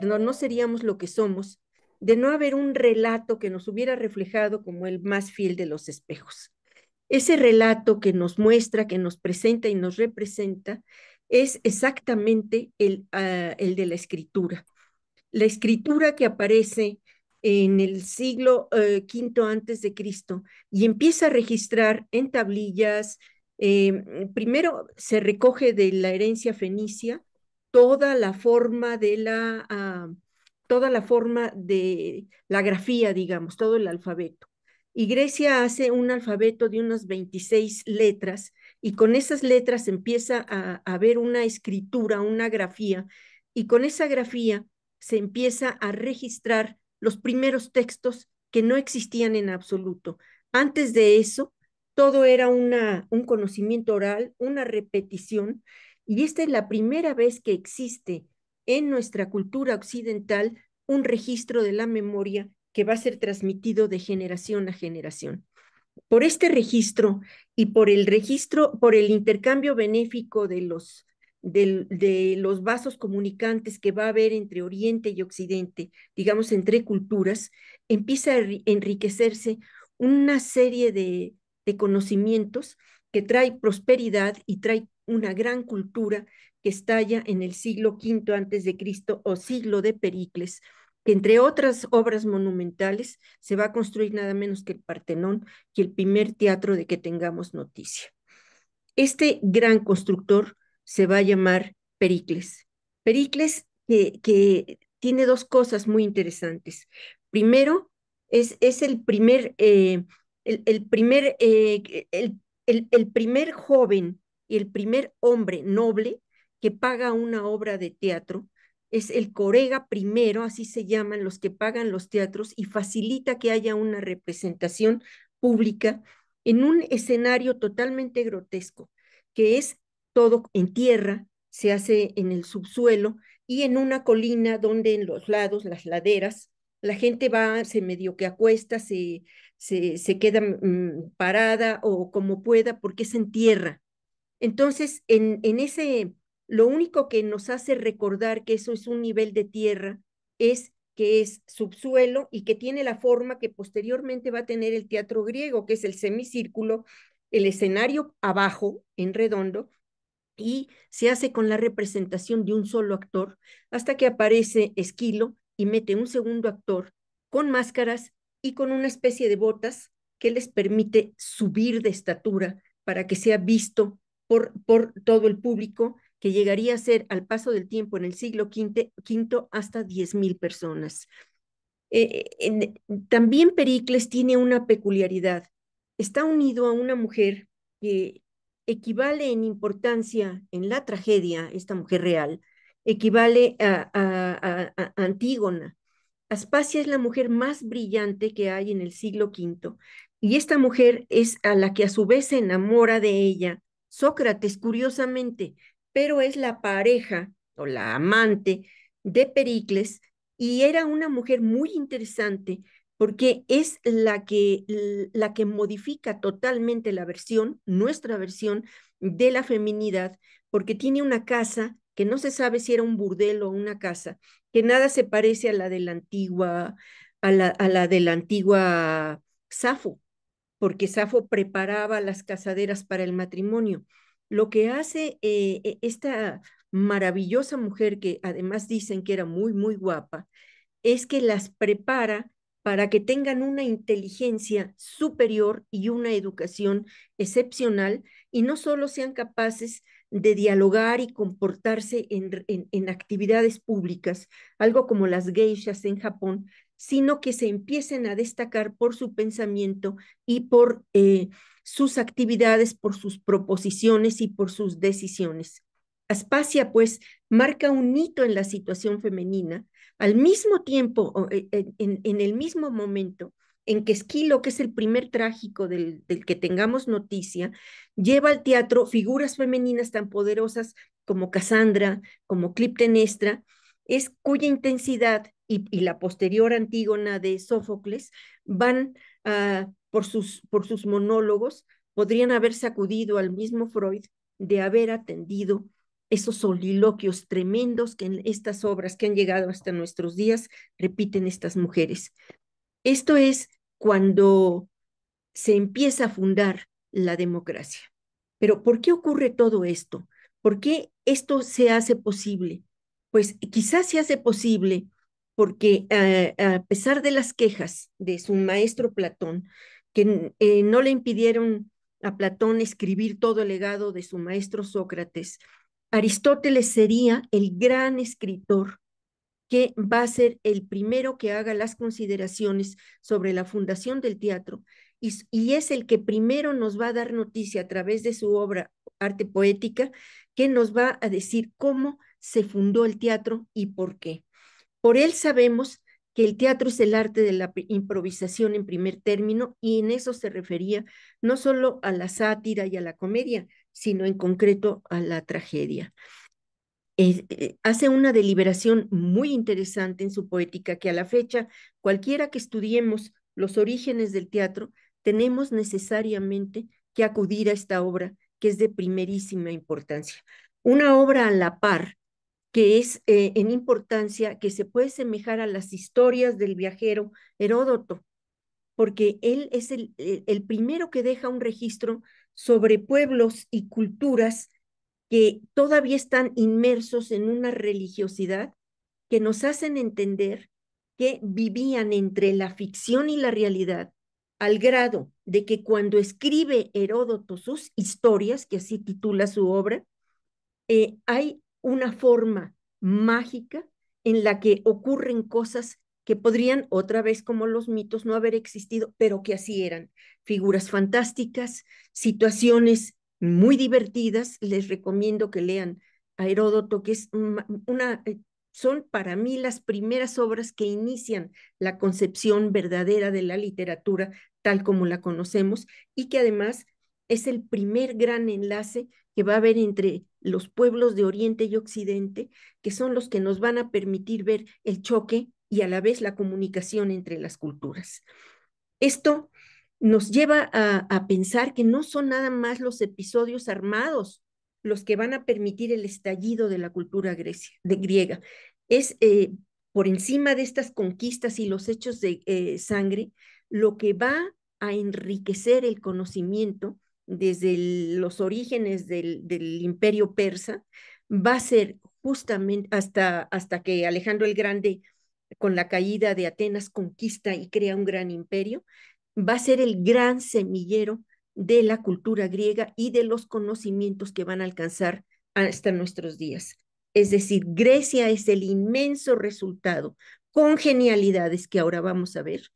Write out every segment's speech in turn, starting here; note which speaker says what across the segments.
Speaker 1: no seríamos lo que somos, de no haber un relato que nos hubiera reflejado como el más fiel de los espejos. Ese relato que nos muestra, que nos presenta y nos representa, es exactamente el de la escritura. La escritura que aparece en el siglo V antes de Cristo y empieza a registrar en tablillas. Primero se recoge de la herencia fenicia toda la forma de toda la forma de la grafía, digamos, todo el alfabeto. Y Grecia hace un alfabeto de unas 26 letras y con esas letras empieza a ver una escritura, una grafía, y con esa grafía se empieza a registrar los primeros textos que no existían en absoluto. Antes de eso, todo era un conocimiento oral, una repetición, y esta es la primera vez que existe en nuestra cultura occidental un registro de la memoria que va a ser transmitido de generación a generación. Por este registro y por el intercambio benéfico de los vasos comunicantes que va a haber entre Oriente y Occidente, digamos, entre culturas, empieza a enriquecerse una serie de conocimientos que trae prosperidad y trae una gran cultura que estalla en el siglo V antes de Cristo o siglo de Pericles, que entre otras obras monumentales se va a construir nada menos que el Partenón, y el primer teatro de que tengamos noticia. Este gran constructor se va a llamar Pericles. Pericles que tiene dos cosas muy interesantes. Primero, es el primer, el primer joven y el primer hombre noble que paga una obra de teatro. Es el corega primero, así se llaman los que pagan los teatros, y facilita que haya una representación pública en un escenario totalmente grotesco, que es todo en tierra, se hace en el subsuelo y en una colina donde en los lados, las laderas, la gente va, se medio que acuesta, se queda parada o como pueda porque es en tierra. Entonces, lo único que nos hace recordar que eso es un nivel de tierra es que es subsuelo y que tiene la forma que posteriormente va a tener el teatro griego, que es el semicírculo, el escenario abajo, en redondo, y se hace con la representación de un solo actor hasta que aparece Esquilo y mete un segundo actor con máscaras y con una especie de botas que les permite subir de estatura para que sea visto por todo el público, que llegaría a ser al paso del tiempo en el siglo V hasta 10,000 personas. También Pericles tiene una peculiaridad. Está unido a una mujer que equivale en importancia en la tragedia, esta mujer real, equivale a Antígona. Aspasia es la mujer más brillante que hay en el siglo V, y esta mujer es a la que a su vez se enamora de ella Sócrates, curiosamente, pero es la pareja o la amante de Pericles, y era una mujer muy interesante porque es la que modifica totalmente la versión, nuestra versión de la feminidad, porque tiene una casa que no se sabe si era un burdel o una casa, que nada se parece a la de la antigua, a la de la antigua Safo, porque Safo preparaba las casaderas para el matrimonio. Lo que hace esta maravillosa mujer, que además dicen que era muy, muy guapa, es que las prepara para que tengan una inteligencia superior y una educación excepcional, y no solo sean capaces de dialogar y comportarse en actividades públicas, algo como las geishas en Japón, sino que se empiecen a destacar por su pensamiento y por sus actividades, por sus proposiciones y por sus decisiones. Aspasia, pues, marca un hito en la situación femenina al mismo tiempo, en el mismo momento en que Esquilo, que es el primer trágico del que tengamos noticia, lleva al teatro figuras femeninas tan poderosas como Casandra, como Clitemnestra, es cuya intensidad y la posterior Antígona de Sófocles van por sus monólogos, podrían haber sacudido al mismo Freud de haber atendido esos soliloquios tremendos que en estas obras que han llegado hasta nuestros días repiten estas mujeres. Esto es cuando se empieza a fundar la democracia. Pero ¿por qué ocurre todo esto? ¿Por qué esto se hace posible? Pues quizás se hace posible porque a pesar de las quejas de su maestro Platón, que no le impidieron a Platón escribir todo el legado de su maestro Sócrates, Aristóteles sería el gran escritor que va a ser el primero que haga las consideraciones sobre la fundación del teatro y es el que primero nos va a dar noticia a través de su obra Arte Poética, que nos va a decir cómo se fundó el teatro y por qué. Por él sabemos que el teatro es el arte de la improvisación en primer término y en eso se refería no solo a la sátira y a la comedia, sino en concreto a la tragedia. Hace una deliberación muy interesante en su poética que a la fecha, cualquiera que estudiemos los orígenes del teatro, tenemos necesariamente que acudir a esta obra que es de primerísima importancia. Una obra a la par que es en importancia, que se puede semejar a las historias del viajero Heródoto, porque él es el primero que deja un registro sobre pueblos y culturas que todavía están inmersos en una religiosidad que nos hacen entender que vivían entre la ficción y la realidad, al grado de que cuando escribe Heródoto sus historias, que así titula su obra, hay una forma mágica en la que ocurren cosas que podrían, otra vez como los mitos, no haber existido, pero que así eran. Figuras fantásticas, situaciones muy divertidas. Les recomiendo que lean a Heródoto, que es son para mí las primeras obras que inician la concepción verdadera de la literatura tal como la conocemos y que además es el primer gran enlace que va a haber entre los pueblos de Oriente y Occidente, que son los que nos van a permitir ver el choque y a la vez la comunicación entre las culturas. Esto nos lleva a pensar que no son nada más los episodios armados los que van a permitir el estallido de la cultura griega. Es por encima de estas conquistas y los hechos de sangre, lo que va a enriquecer el conocimiento desde los orígenes del imperio persa, va a ser justamente hasta que Alejandro el Grande, con la caída de Atenas, conquista y crea un gran imperio, va a ser el gran semillero de la cultura griega y de los conocimientos que van a alcanzar hasta nuestros días. Es decir, Grecia es el inmenso resultado, con genialidades que ahora vamos a ver,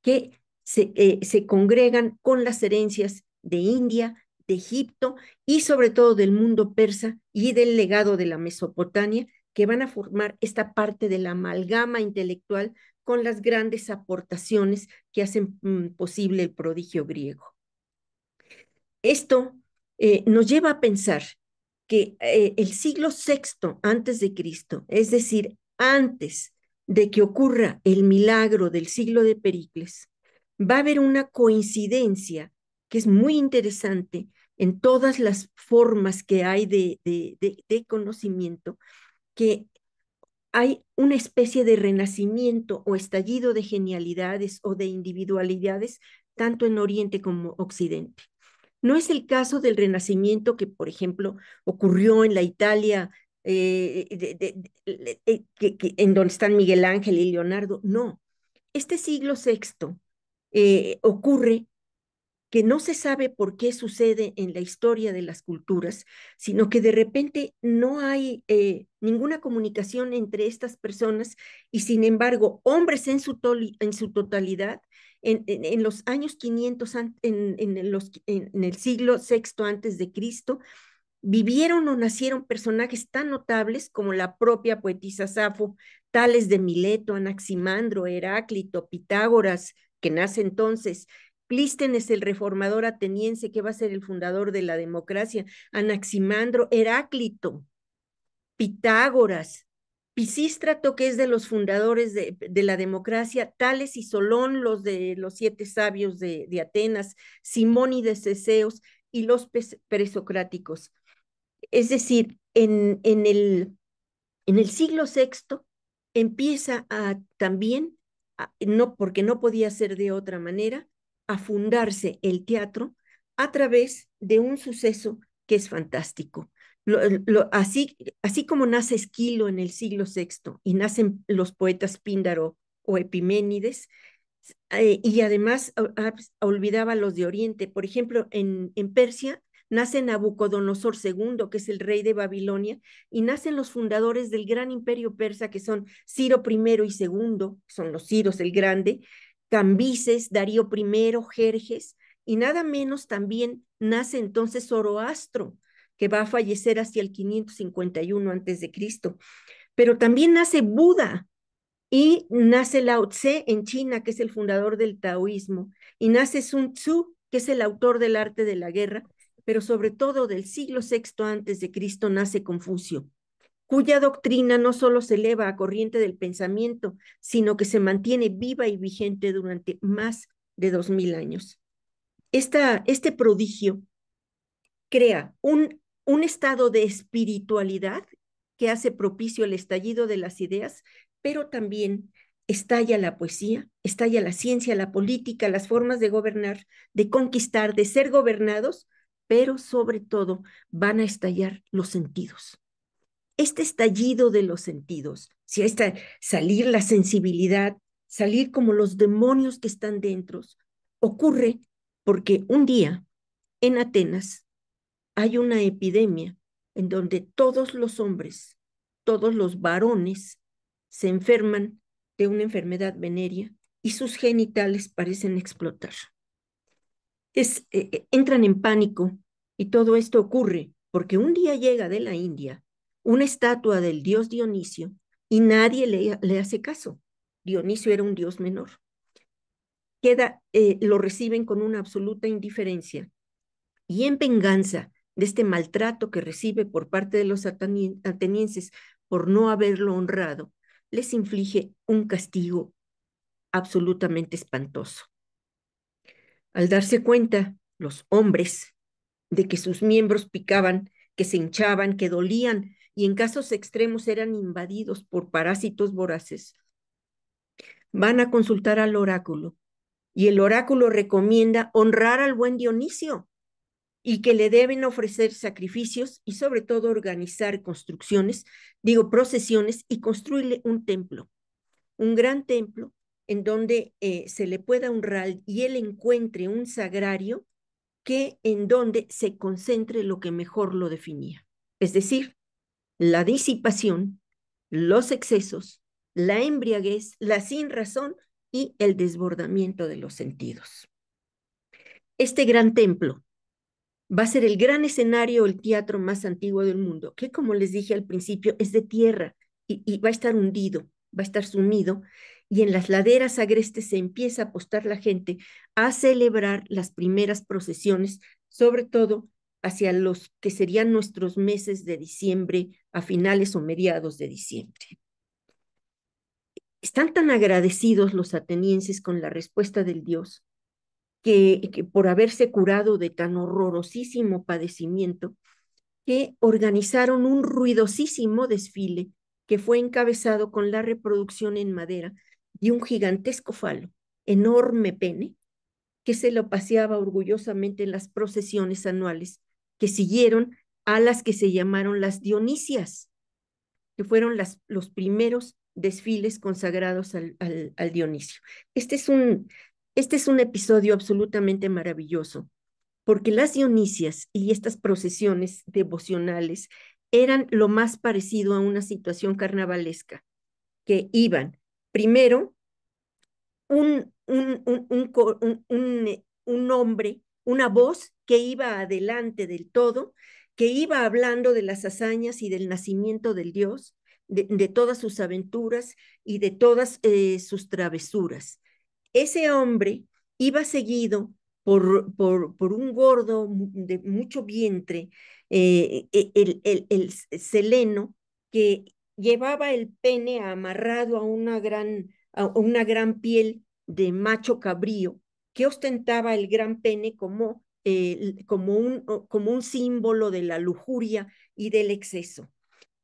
Speaker 1: que se congregan con las herencias de India, de Egipto y sobre todo del mundo persa y del legado de la Mesopotamia, que van a formar esta parte de la amalgama intelectual con las grandes aportaciones que hacen posible el prodigio griego. Esto nos lleva a pensar que el siglo sexto antes de Cristo, es decir, antes de que ocurra el milagro del siglo de Pericles, va a haber una coincidencia que es muy interesante en todas las formas que hay de conocimiento, que hay una especie de renacimiento o estallido de genialidades o de individualidades, tanto en Oriente como Occidente. No es el caso del Renacimiento que, por ejemplo, ocurrió en la Italia, en donde están Miguel Ángel y Leonardo. No, este siglo sexto ocurre que no se sabe por qué sucede en la historia de las culturas, sino que de repente no hay ninguna comunicación entre estas personas y sin embargo, hombres en su totalidad, en los años 500, en el siglo sexto antes de Cristo, vivieron o nacieron personajes tan notables como la propia poetisa Safo, Tales de Mileto, Anaximandro, Heráclito, Pitágoras, que nace entonces, Clístenes, el reformador ateniense, que va a ser el fundador de la democracia, Anaximandro, Heráclito, Pitágoras, Pisístrato, que es de los fundadores de la democracia, Tales y Solón, los de los siete sabios de Atenas, Simónides de Ceseos y los presocráticos. Es decir, en el siglo sexto empieza a también, no, porque no podía ser de otra manera, a fundarse el teatro a través de un suceso que es fantástico. Así como nace Esquilo en el siglo sexto y nacen los poetas Píndaro o Epiménides, y además olvidaba los de Oriente. Por ejemplo, en Persia nace Nabucodonosor II, que es el rey de Babilonia, y nacen los fundadores del gran imperio persa, que son Ciro I y segundo, son los Ciros el Grande, Cambises, Darío I, Jerjes, y nada menos también nace entonces Zoroastro, que va a fallecer hacia el 551 antes de Cristo. Pero también nace Buda, y nace Lao Tse en China, que es el fundador del taoísmo, y nace Sun Tzu, que es el autor del arte de la guerra, pero sobre todo del siglo sexto antes de Cristo nace Confucio, cuya doctrina no solo se eleva a corriente del pensamiento, sino que se mantiene viva y vigente durante más de 2000 años. Este prodigio crea un estado de espiritualidad que hace propicio el estallido de las ideas, pero también estalla la poesía, estalla la ciencia, la política, las formas de gobernar, de conquistar, de ser gobernados, pero sobre todo van a estallar los sentidos. Este estallido de los sentidos, si esta salir la sensibilidad, salir como los demonios que están dentro, ocurre porque un día en Atenas hay una epidemia en donde todos los hombres, todos los varones se enferman de una enfermedad venérea y sus genitales parecen explotar. Entran en pánico y todo esto ocurre porque un día llega de la India una estatua del dios Dionisio y nadie le hace caso. Dionisio era un dios menor. Lo reciben con una absoluta indiferencia y en venganza de este maltrato que recibe por parte de los atenienses por no haberlo honrado, les inflige un castigo absolutamente espantoso. Al darse cuenta los hombres de que sus miembros picaban, que se hinchaban, que dolían y en casos extremos eran invadidos por parásitos voraces, van a consultar al oráculo y el oráculo recomienda honrar al buen Dionisio y que le deben ofrecer sacrificios y sobre todo organizar procesiones y construirle un templo, un gran templo en donde se le pueda honrar y él encuentre un sagrario en donde se concentre lo que mejor lo definía, es decir, la disipación, los excesos, la embriaguez, la sinrazón y el desbordamiento de los sentidos. Este gran templo va a ser el gran escenario, el teatro más antiguo del mundo, que como les dije al principio, es de tierra y va a estar hundido, va a estar sumido, y en las laderas agrestes se empieza a apostar la gente a celebrar las primeras procesiones, sobre todo hacia los que serían nuestros meses de diciembre, a finales o mediados de diciembre. Están tan agradecidos los atenienses con la respuesta del dios que por haberse curado de tan horrorosísimo padecimiento, que organizaron un ruidosísimo desfile que fue encabezado con la reproducción en madera de un gigantesco falo, enorme pene, que se lo paseaba orgullosamente en las procesiones anuales que siguieron a las que se llamaron las Dionisias, que fueron los primeros desfiles consagrados al Dionisio. Este es un episodio absolutamente maravilloso, porque las Dionisias y estas procesiones devocionales eran lo más parecido a una situación carnavalesca, que iban primero un hombre, una voz que iba adelante del todo, que iba hablando de las hazañas y del nacimiento del Dios, de todas sus aventuras y de todas sus travesuras. Ese hombre iba seguido por un gordo de mucho vientre, el Seleno, que llevaba el pene amarrado a una gran piel de macho cabrío, que ostentaba el gran pene como como un símbolo de la lujuria y del exceso.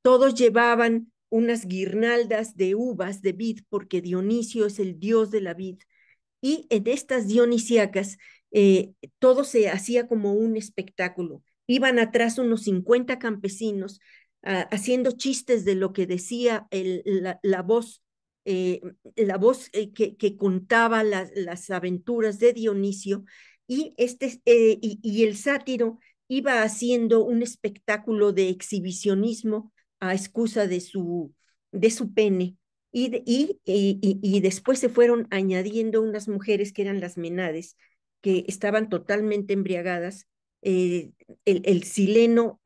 Speaker 1: Todos llevaban unas guirnaldas de uvas de vid, porque Dionisio es el dios de la vid, y en estas dionisíacas todo se hacía como un espectáculo. Iban atrás unos 50 campesinos haciendo chistes de lo que decía la voz que contaba las aventuras de Dionisio, y el sátiro iba haciendo un espectáculo de exhibicionismo a excusa de su pene. Y después se fueron añadiendo unas mujeres que eran las menades, que estaban totalmente embriagadas. El sileno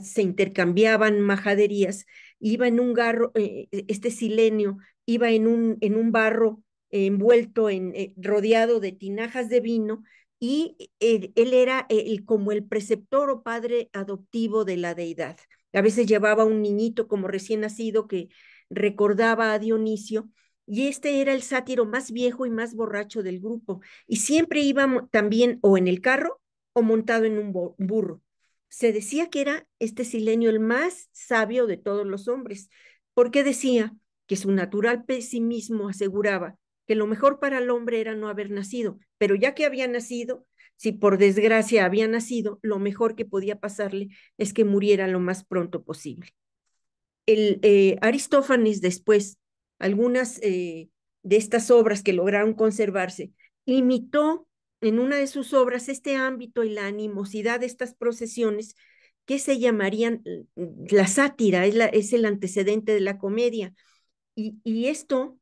Speaker 1: se intercambiaban majaderías, iba en un garro, este silenio iba en un barro envuelto rodeado de tinajas de vino, y él era como el preceptor o padre adoptivo de la deidad. A veces llevaba un niñito como recién nacido que recordaba a Dionisio, y este era el sátiro más viejo y más borracho del grupo, y siempre iba también o en el carro o montado en un burro. Se decía que era este Silenio el más sabio de todos los hombres, porque decía que su natural pesimismo aseguraba que lo mejor para el hombre era no haber nacido, pero ya que había nacido, si por desgracia había nacido, lo mejor que podía pasarle es que muriera lo más pronto posible. Aristófanes después, algunas de estas obras que lograron conservarse, imitó en una de sus obras este ámbito y la animosidad de estas procesiones que se llamarían la sátira, es el antecedente de la comedia. Y esto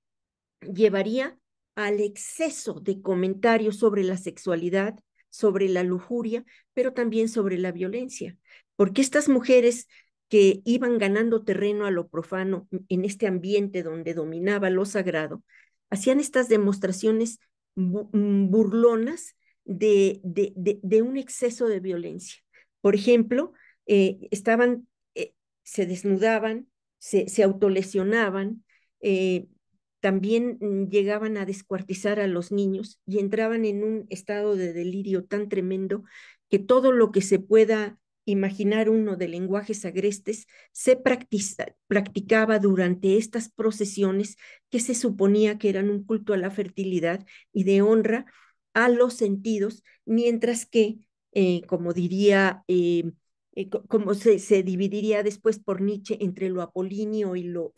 Speaker 1: llevaría al exceso de comentarios sobre la sexualidad, sobre la lujuria, pero también sobre la violencia, porque estas mujeres que iban ganando terreno a lo profano en este ambiente donde dominaba lo sagrado, hacían estas demostraciones burlonas de un exceso de violencia. Por ejemplo, estaban, se desnudaban, se autolesionaban, eh, también llegaban a descuartizar a los niños y entraban en un estado de delirio tan tremendo que todo lo que se pueda imaginar uno de lenguajes agrestes se practicaba durante estas procesiones que se suponía que eran un culto a la fertilidad y de honra a los sentidos, mientras que, como diría como se dividiría después por Nietzsche entre lo apolíneo y lo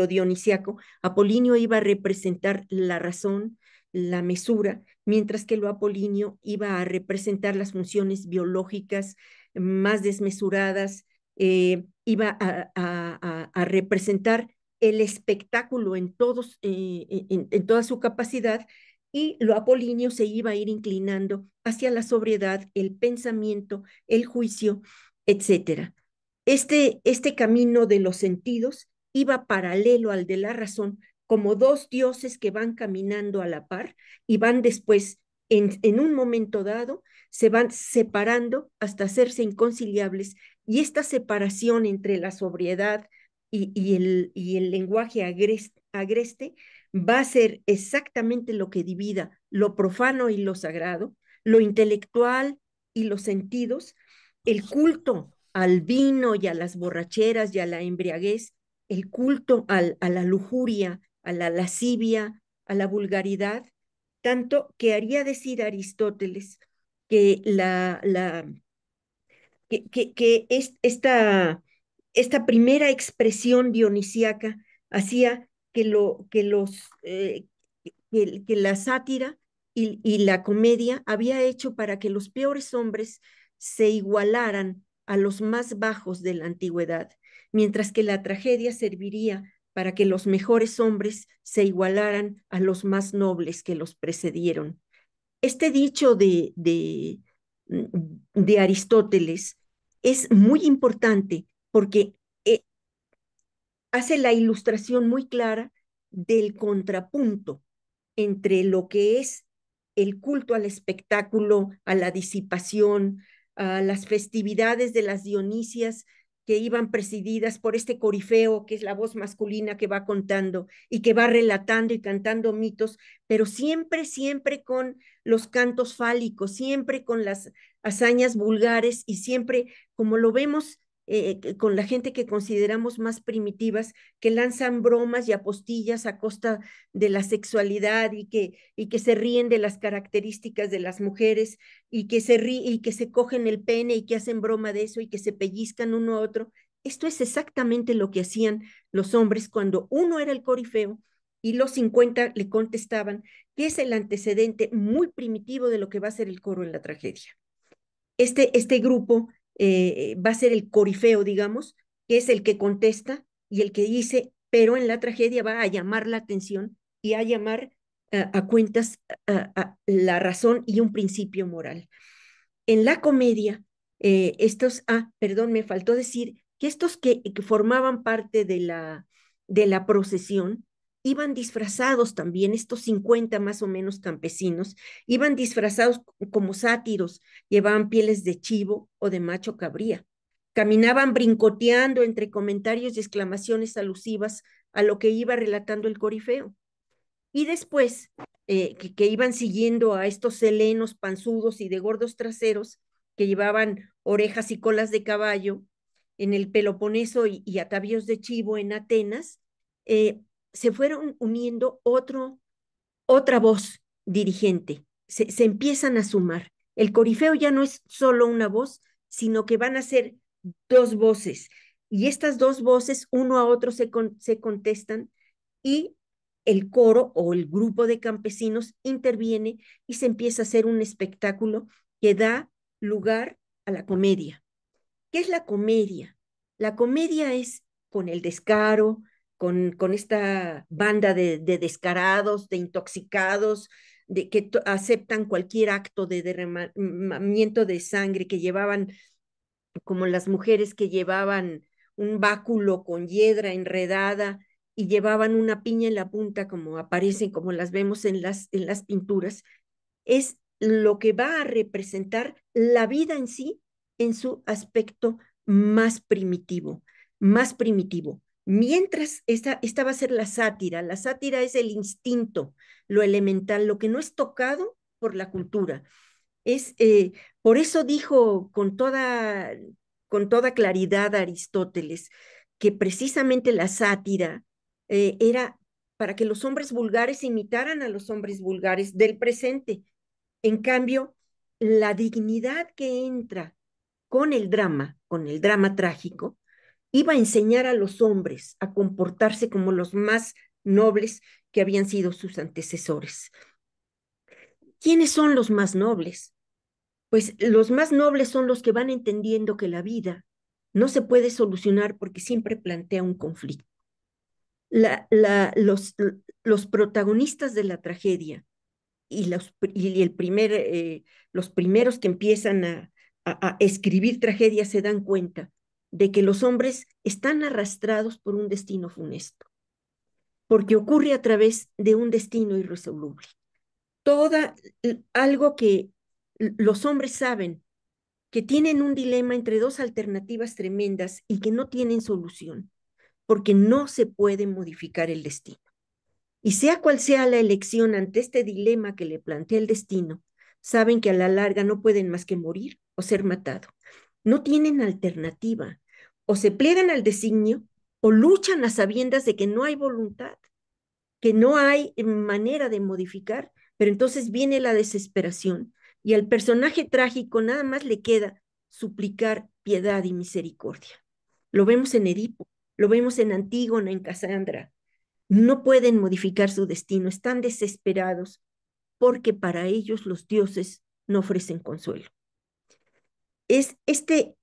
Speaker 1: dionisiaco. Apolinio iba a representar la razón, la mesura, mientras que lo apolíneo iba a representar las funciones biológicas más desmesuradas, iba a representar el espectáculo en toda su capacidad, y lo apolíneo se iba a ir inclinando hacia la sobriedad, el pensamiento, el juicio, etcétera. Este camino de los sentidos iba paralelo al de la razón, como dos dioses que van caminando a la par y van después, en un momento dado, se van separando hasta hacerse inconciliables, y esta separación entre la sobriedad y el lenguaje agreste va a ser exactamente lo que divida lo profano y lo sagrado, lo intelectual y los sentidos, el culto al vino y a las borracheras y a la embriaguez, el culto a la lujuria, a la lascivia, a la vulgaridad, tanto que haría decir Aristóteles que, esta primera expresión dionisíaca hacía que la sátira y la comedia había hecho para que los peores hombres se igualaran a los más bajos de la antigüedad, mientras que la tragedia serviría para que los mejores hombres se igualaran a los más nobles que los precedieron. Este dicho de Aristóteles es muy importante porque hace la ilustración muy clara del contrapunto entre lo que es el culto al espectáculo, a la disipación, a las festividades de las Dionisias, que iban presididas por este corifeo, que es la voz masculina que va contando y que va relatando y cantando mitos, pero siempre, siempre con los cantos fálicos, siempre con las hazañas vulgares y siempre, como lo vemos con la gente que consideramos más primitivas, que lanzan bromas y apostillas a costa de la sexualidad y que se ríen de las características de las mujeres y que se cogen el pene y que hacen broma de eso y que se pellizcan uno a otro. Esto es exactamente lo que hacían los hombres cuando uno era el corifeo y los 50 le contestaban, que es el antecedente muy primitivo de lo que va a ser el coro en la tragedia. Este grupo va a ser el corifeo, digamos, que es el que contesta y el que dice, pero en la tragedia va a llamar la atención y a llamar a cuentas la razón y un principio moral. En la comedia, perdón, me faltó decir que estos que formaban parte de la procesión iban disfrazados también, estos 50 más o menos campesinos, iban disfrazados como sátiros, llevaban pieles de chivo o de macho cabría. Caminaban brincoteando entre comentarios y exclamaciones alusivas a lo que iba relatando el corifeo. Y después, que iban siguiendo a estos helenos panzudos y de gordos traseros, que llevaban orejas y colas de caballo en el Peloponeso y atavíos de chivo en Atenas, eh, se fueron uniendo otra voz dirigente. Se empiezan a sumar. El corifeo ya no es solo una voz, sino que van a ser dos voces. Y estas dos voces, uno a otro, se contestan y el coro o el grupo de campesinos interviene y se empieza a hacer un espectáculo que da lugar a la comedia. ¿Qué es la comedia? La comedia es con el descaro, con esta banda de descarados, de intoxicados, de que aceptan cualquier acto de derramamiento de sangre, que llevaban, como las mujeres que llevaban un báculo con hiedra enredada y llevaban una piña en la punta, como aparecen, como las vemos en las pinturas, es lo que va a representar la vida en sí en su aspecto más primitivo, más primitivo. Mientras esta va a ser la sátira es el instinto, lo elemental, lo que no es tocado por la cultura. Es, por eso dijo con toda claridad Aristóteles que precisamente la sátira era para que los hombres vulgares imitaran a los hombres vulgares del presente. En cambio, la dignidad que entra con el drama trágico, iba a enseñar a los hombres a comportarse como los más nobles que habían sido sus antecesores. ¿Quiénes son los más nobles? Pues los más nobles son los que van entendiendo que la vida no se puede solucionar porque siempre plantea un conflicto. La, la, los protagonistas de la tragedia y los primeros que empiezan a escribir tragedias se dan cuenta de que los hombres están arrastrados por un destino funesto, porque ocurre a través de un destino irresoluble. Toda, algo que los hombres saben que tienen un dilema entre dos alternativas tremendas y que no tienen solución, porque no se puede modificar el destino. Y sea cual sea la elección ante este dilema que le plantea el destino, saben que a la larga no pueden más que morir o ser matado. No tienen alternativa. O se plegan al designio o luchan a sabiendas de que no hay voluntad, que no hay manera de modificar, pero entonces viene la desesperación y al personaje trágico nada más le queda suplicar piedad y misericordia. Lo vemos en Edipo, lo vemos en Antígona, en Casandra. No pueden modificar su destino, están desesperados porque para ellos los dioses no ofrecen consuelo. Es este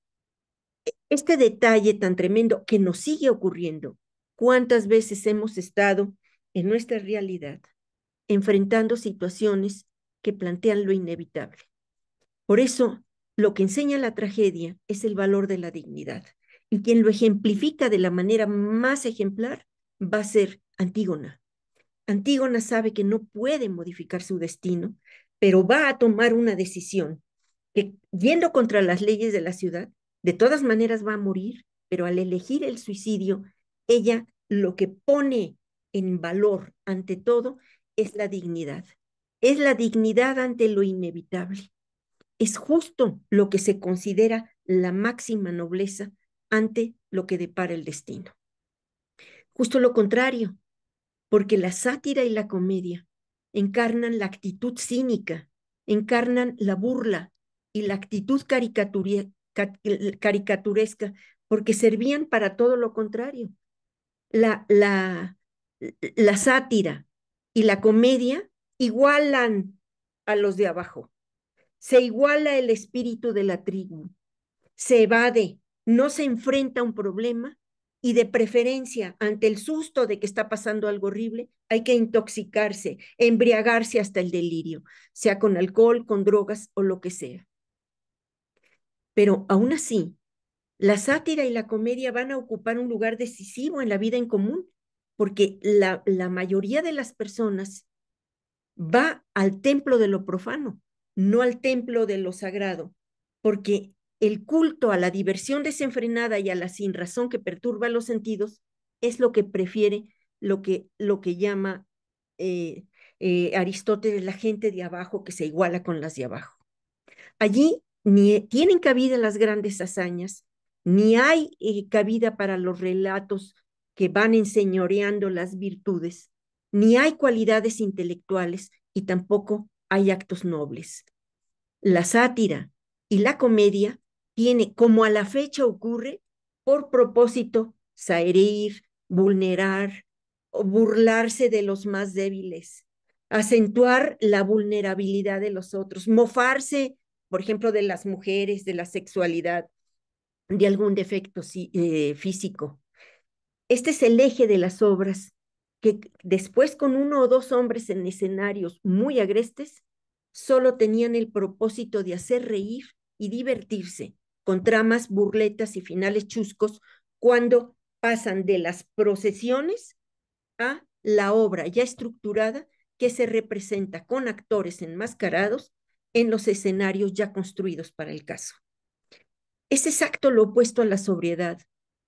Speaker 1: detalle tan tremendo que nos sigue ocurriendo. ¿Cuántas veces hemos estado en nuestra realidad enfrentando situaciones que plantean lo inevitable? Por eso, lo que enseña la tragedia es el valor de la dignidad. Y quien lo ejemplifica de la manera más ejemplar va a ser Antígona. Antígona sabe que no puede modificar su destino, pero va a tomar una decisión que, yendo contra las leyes de la ciudad, de todas maneras va a morir pero al elegir el suicidio, ella lo que pone en valor ante todo es la dignidad. Es la dignidad ante lo inevitable. Es justo lo que se considera la máxima nobleza ante lo que depara el destino. Justo lo contrario, porque la sátira y la comedia encarnan la actitud cínica, encarnan la burla y la actitud caricaturesca, porque servían para todo lo contrario. La, la, la sátira y la comedia igualan a los de abajo, se iguala el espíritu de la tribu, se evade, no se enfrenta a un problema y de preferencia ante el susto de que está pasando algo horrible, hay que intoxicarse, embriagarse hasta el delirio, sea con alcohol, con drogas o lo que sea. Pero aún así, la sátira y la comedia van a ocupar un lugar decisivo en la vida en común, porque la mayoría de las personas va al templo de lo profano, no al templo de lo sagrado, porque el culto a la diversión desenfrenada y a la sinrazón que perturba los sentidos es lo que prefiere, lo que llama Aristóteles la gente de abajo que se iguala con las de abajo. Allí ni tienen cabida las grandes hazañas, ni hay cabida para los relatos que van enseñoreando las virtudes, ni hay cualidades intelectuales y tampoco hay actos nobles. La sátira y la comedia tiene, como a la fecha ocurre, por propósito, herir, vulnerar o burlarse de los más débiles, acentuar la vulnerabilidad de los otros, mofarse, por ejemplo, de las mujeres, de la sexualidad, de algún defecto físico. Este es el eje de las obras, que después con uno o dos hombres en escenarios muy agrestes, solo tenían el propósito de hacer reír y divertirse, con tramas, burletas y finales chuscos, cuando pasan de las procesiones a la obra ya estructurada que se representa con actores enmascarados en los escenarios ya construidos para el caso. Es exacto lo opuesto a la sobriedad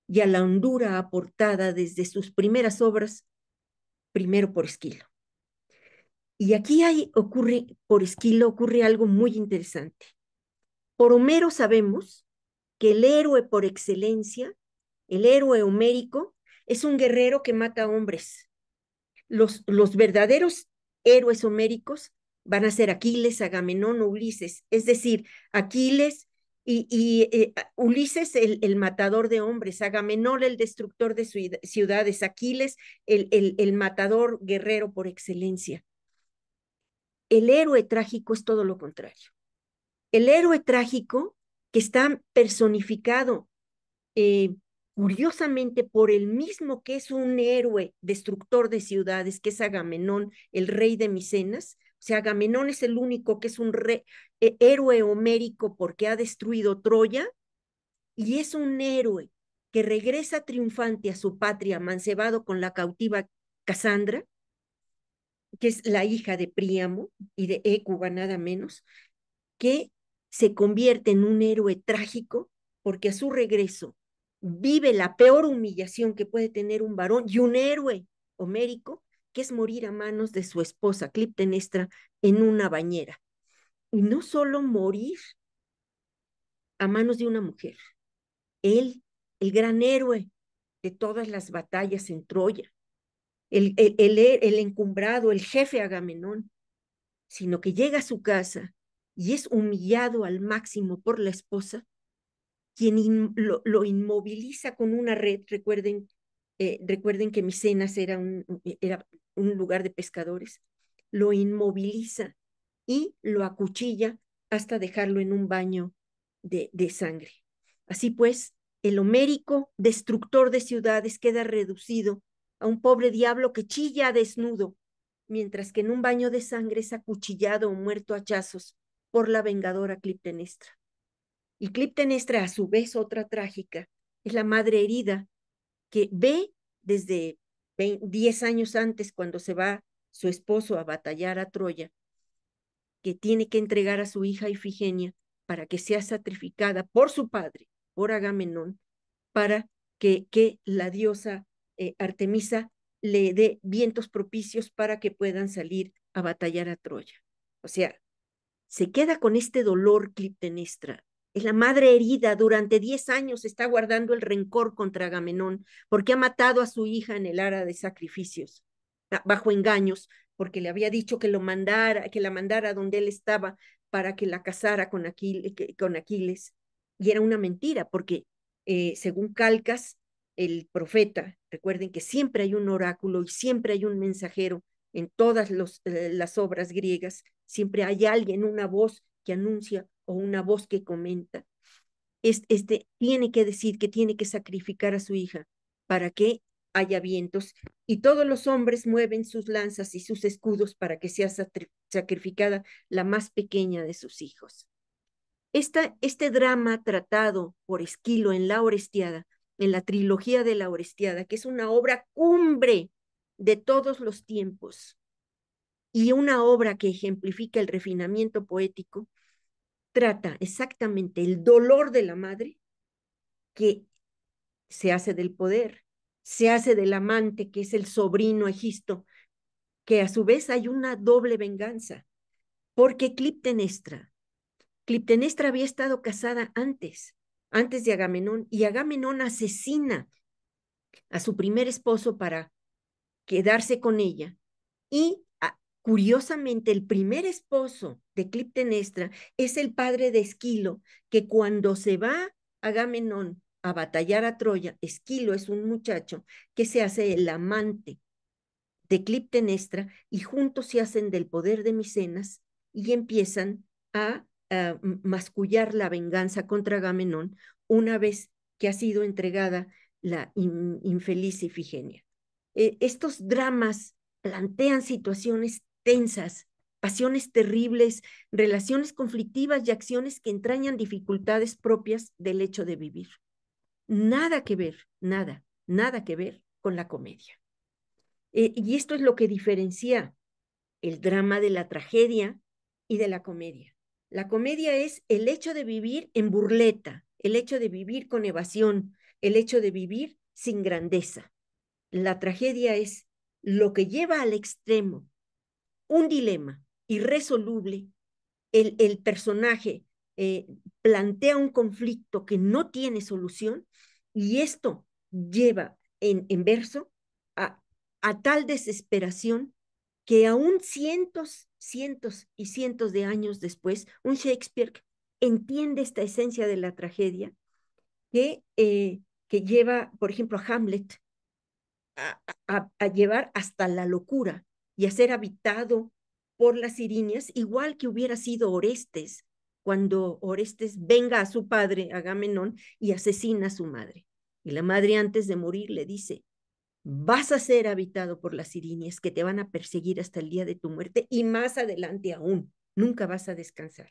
Speaker 1: y a la hondura aportada desde sus primeras obras, primero por Esquilo. Y aquí por Esquilo ocurre algo muy interesante. Por Homero sabemos que el héroe por excelencia, el héroe homérico, es un guerrero que mata hombres. Los verdaderos héroes homéricos van a ser Aquiles, Agamenón o Ulises. Es decir, Aquiles y Ulises el matador de hombres, Agamenón el destructor de ciudades, Aquiles el matador guerrero por excelencia. El héroe trágico es todo lo contrario. El héroe trágico que está personificado eh, curiosamente por el mismo que es un héroe destructor de ciudades, que es Agamenón, el rey de Micenas. O sea, Agamenón es el único que es un héroe homérico porque ha destruido Troya y es un héroe que regresa triunfante a su patria, mancebado con la cautiva Casandra, que es la hija de Príamo y de Écuba, nada menos, que se convierte en un héroe trágico porque a su regreso vive la peor humillación que puede tener un varón y un héroe homérico, que es morir a manos de su esposa Clitemnestra en una bañera. Y no solo morir a manos de una mujer, él, el gran héroe de todas las batallas en Troya, el encumbrado, el jefe Agamenón, sino que llega a su casa y es humillado al máximo por la esposa, quien lo inmoviliza con una red. Recuerden que Micenas era un lugar de pescadores. Lo inmoviliza y lo acuchilla hasta dejarlo en un baño de sangre. Así pues, el homérico destructor de ciudades queda reducido a un pobre diablo que chilla desnudo, mientras que en un baño de sangre es acuchillado o muerto a hachazos por la vengadora Clitemnestra. Y Clitemnestra, a su vez, otra trágica, es la madre herida que ve desde 10 años antes, cuando se va su esposo a batallar a Troya, que tiene que entregar a su hija Ifigenia para que sea sacrificada por su padre, por Agamenón, para que la diosa Artemisa le dé vientos propicios para que puedan salir a batallar a Troya. O sea, se queda con este dolor Clitemnestra. Es la madre herida, durante 10 años está guardando el rencor contra Agamenón porque ha matado a su hija en el ara de sacrificios, bajo engaños, porque le había dicho que que la mandara donde él estaba para que la casara con Aquiles. Y era una mentira, porque según Calcas, el profeta, recuerden que siempre hay un oráculo y siempre hay un mensajero en todas las obras griegas, siempre hay alguien, una voz que anuncia o una voz que comenta. Tiene que decir que tiene que sacrificar a su hija para que haya vientos, y todos los hombres mueven sus lanzas y sus escudos para que sea sacrificada la más pequeña de sus hijos. Este drama tratado por Esquilo en la Orestiada, en la trilogía de la Orestiada, que es una obra cumbre de todos los tiempos y una obra que ejemplifica el refinamiento poético, trata exactamente el dolor de la madre que se hace del poder, se hace del amante, que es el sobrino Egisto, que a su vez hay una doble venganza, porque Clitemnestra había estado casada antes de Agamenón, y Agamenón asesina a su primer esposo para quedarse con ella. Y curiosamente, el primer esposo de Clitemnestra es el padre de Esquilo, que cuando se va Agamenón a batallar a Troya, Esquilo es un muchacho que se hace el amante de Clitemnestra, y juntos se hacen del poder de Micenas y empiezan a mascullar la venganza contra Agamenón una vez que ha sido entregada la infeliz Ifigenia. Estos dramas plantean situaciones tensas, pasiones terribles, relaciones conflictivas y acciones que entrañan dificultades propias del hecho de vivir. Nada que ver, nada que ver con la comedia. Y esto es lo que diferencia el drama de la tragedia y de la comedia. La comedia es el hecho de vivir en burleta, el hecho de vivir con evasión, el hecho de vivir sin grandeza. La tragedia es lo que lleva al extremo un dilema irresoluble. El personaje plantea un conflicto que no tiene solución, y esto lleva en verso a, a tal desesperación que aún cientos y cientos de años después, un Shakespeare entiende esta esencia de la tragedia que lleva, por ejemplo, a Hamlet a llevar hasta la locura y a ser habitado por las sirinias, igual que hubiera sido Orestes, cuando Orestes venga a su padre, Agamenón, y asesina a su madre. Y la madre, antes de morir, le dice: vas a ser habitado por las sirinias que te van a perseguir hasta el día de tu muerte y más adelante aún. Nunca vas a descansar.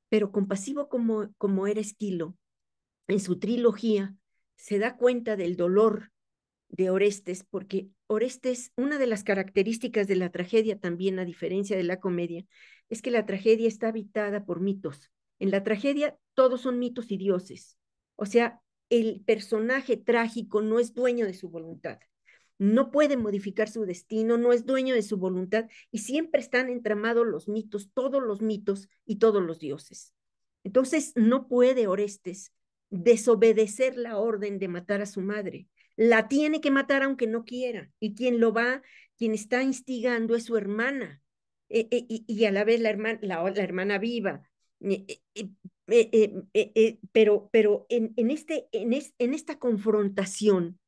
Speaker 1: Pero compasivo como era Esquilo, en su trilogía se da cuenta del dolor de Orestes, porque Orestes, una de las características de la tragedia también, a diferencia de la comedia, es que la tragedia está habitada por mitos. En la tragedia todos son mitos y dioses. O sea, el personaje trágico no es dueño de su voluntad, no puede modificar su destino, no es dueño de su voluntad, y siempre están entramados los mitos, todos los mitos y todos los dioses. Entonces no puede Orestes desobedecer la orden de matar a su madre. La tiene que matar aunque no quiera, y quien está instigando es su hermana, y a la vez la hermana viva. Pero en esta confrontación,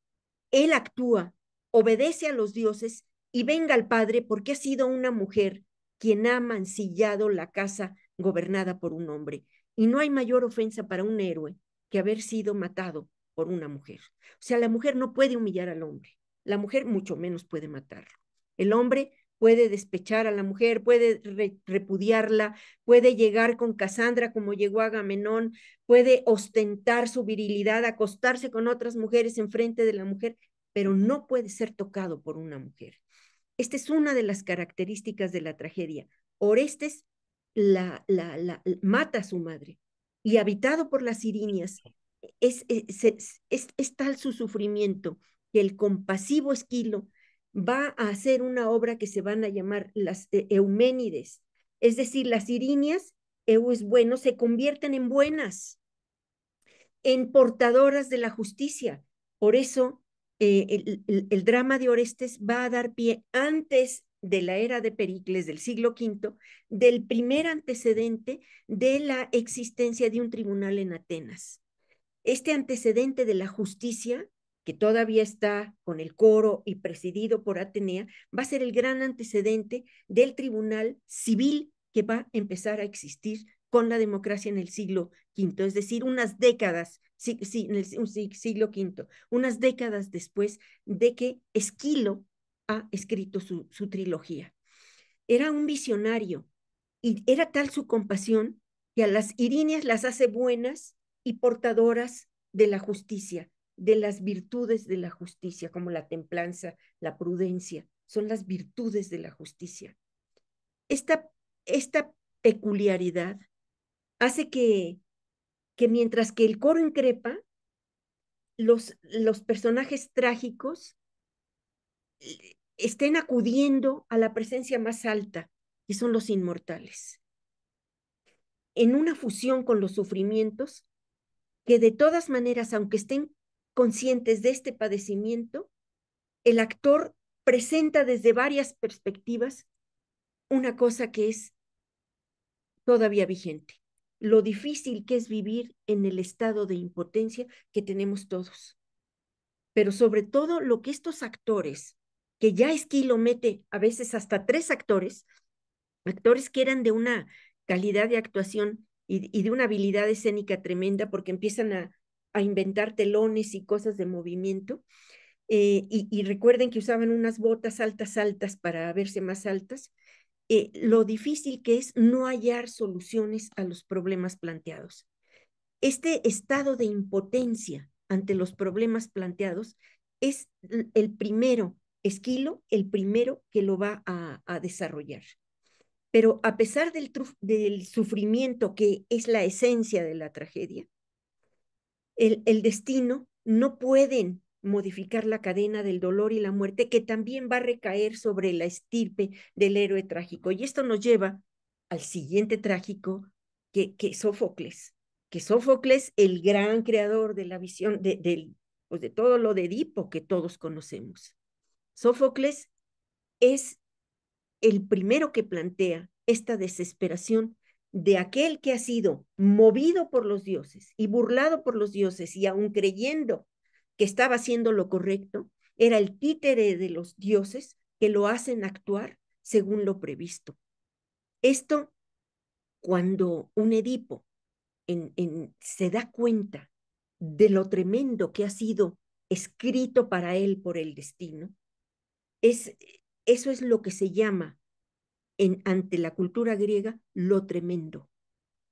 Speaker 1: él actúa, obedece a los dioses y venga al padre, porque ha sido una mujer quien ha mancillado la casa gobernada por un hombre. Y no hay mayor ofensa para un héroe que haber sido matado por una mujer. O sea, la mujer no puede humillar al hombre, la mujer mucho menos puede matarlo. El hombre puede despechar a la mujer, puede repudiarla, puede llegar con Casandra como llegó Agamenón, puede ostentar su virilidad, acostarse con otras mujeres en frente de la mujer, pero no puede ser tocado por una mujer. Esta es una de las características de la tragedia. Orestes mata a su madre, y habitado por las sirinias, es tal su sufrimiento que el compasivo Esquilo va a hacer una obra que se van a llamar las Euménides, es decir, las Irinias, Eu es bueno, se convierten en buenas, en portadoras de la justicia. Por eso el drama de Orestes va a dar pie antes de la era de Pericles del siglo V, del primer antecedente de la existencia de un tribunal en Atenas. Este antecedente de la justicia, que todavía está con el coro y presidido por Atenea, va a ser el gran antecedente del tribunal civil que va a empezar a existir con la democracia en el siglo V, es decir, unas décadas, en el siglo V, unas décadas después de que Esquilo ha escrito su trilogía. Era un visionario y era tal su compasión que a las Irinias las hace buenas y portadoras de la justicia, de las virtudes de la justicia, como la templanza, la prudencia, son las virtudes de la justicia. Esta peculiaridad hace que mientras que el coro increpa, los personajes trágicos estén acudiendo a la presencia más alta, que son los inmortales, en una fusión con los sufrimientos que de todas maneras, aunque estén conscientes de este padecimiento, el actor presenta desde varias perspectivas una cosa que es todavía vigente, lo difícil que es vivir en el estado de impotencia que tenemos todos. Pero sobre todo lo que estos actores, que ya Esquilo mete a veces hasta 3 actores, actores que eran de una calidad de actuación y de una habilidad escénica tremenda porque empiezan a inventar telones y cosas de movimiento. Y recuerden que usaban unas botas altas, altas para verse más altas. Lo difícil que es no hallar soluciones a los problemas planteados. Este estado de impotencia ante los problemas planteados es el primero, Esquilo, el primero que lo va a desarrollar. Pero a pesar del sufrimiento que es la esencia de la tragedia, el destino no pueden modificar la cadena del dolor y la muerte que también va a recaer sobre la estirpe del héroe trágico. Y esto nos lleva al siguiente trágico, que Sófocles, el gran creador de la visión pues de todo lo de Edipo que todos conocemos. Sófocles es el primero que plantea esta desesperación de aquel que ha sido movido por los dioses y burlado por los dioses y aun creyendo que estaba haciendo lo correcto, era el títere de los dioses que lo hacen actuar según lo previsto. Esto, cuando un Edipo se da cuenta de lo tremendo que ha sido escrito para él por el destino, eso es lo que se llama ante la cultura griega lo tremendo.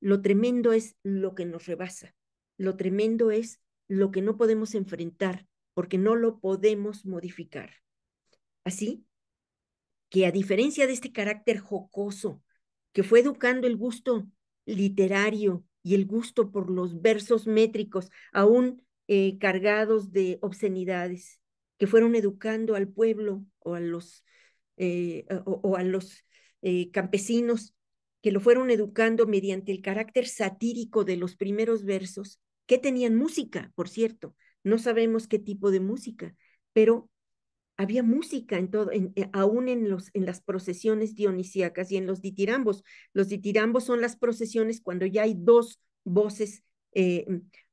Speaker 1: Lo tremendo es lo que nos rebasa. Lo tremendo es lo que no podemos enfrentar porque no lo podemos modificar. Así que a diferencia de este carácter jocoso que fue educando el gusto literario y el gusto por los versos métricos, aún cargados de obscenidades, que fueron educando al pueblo o a los campesinos, que lo fueron educando mediante el carácter satírico de los primeros versos, que tenían música, por cierto. No sabemos qué tipo de música, pero había música en todo, aún en las procesiones dionisíacas y en los ditirambos. Los ditirambos son las procesiones cuando ya hay dos voces,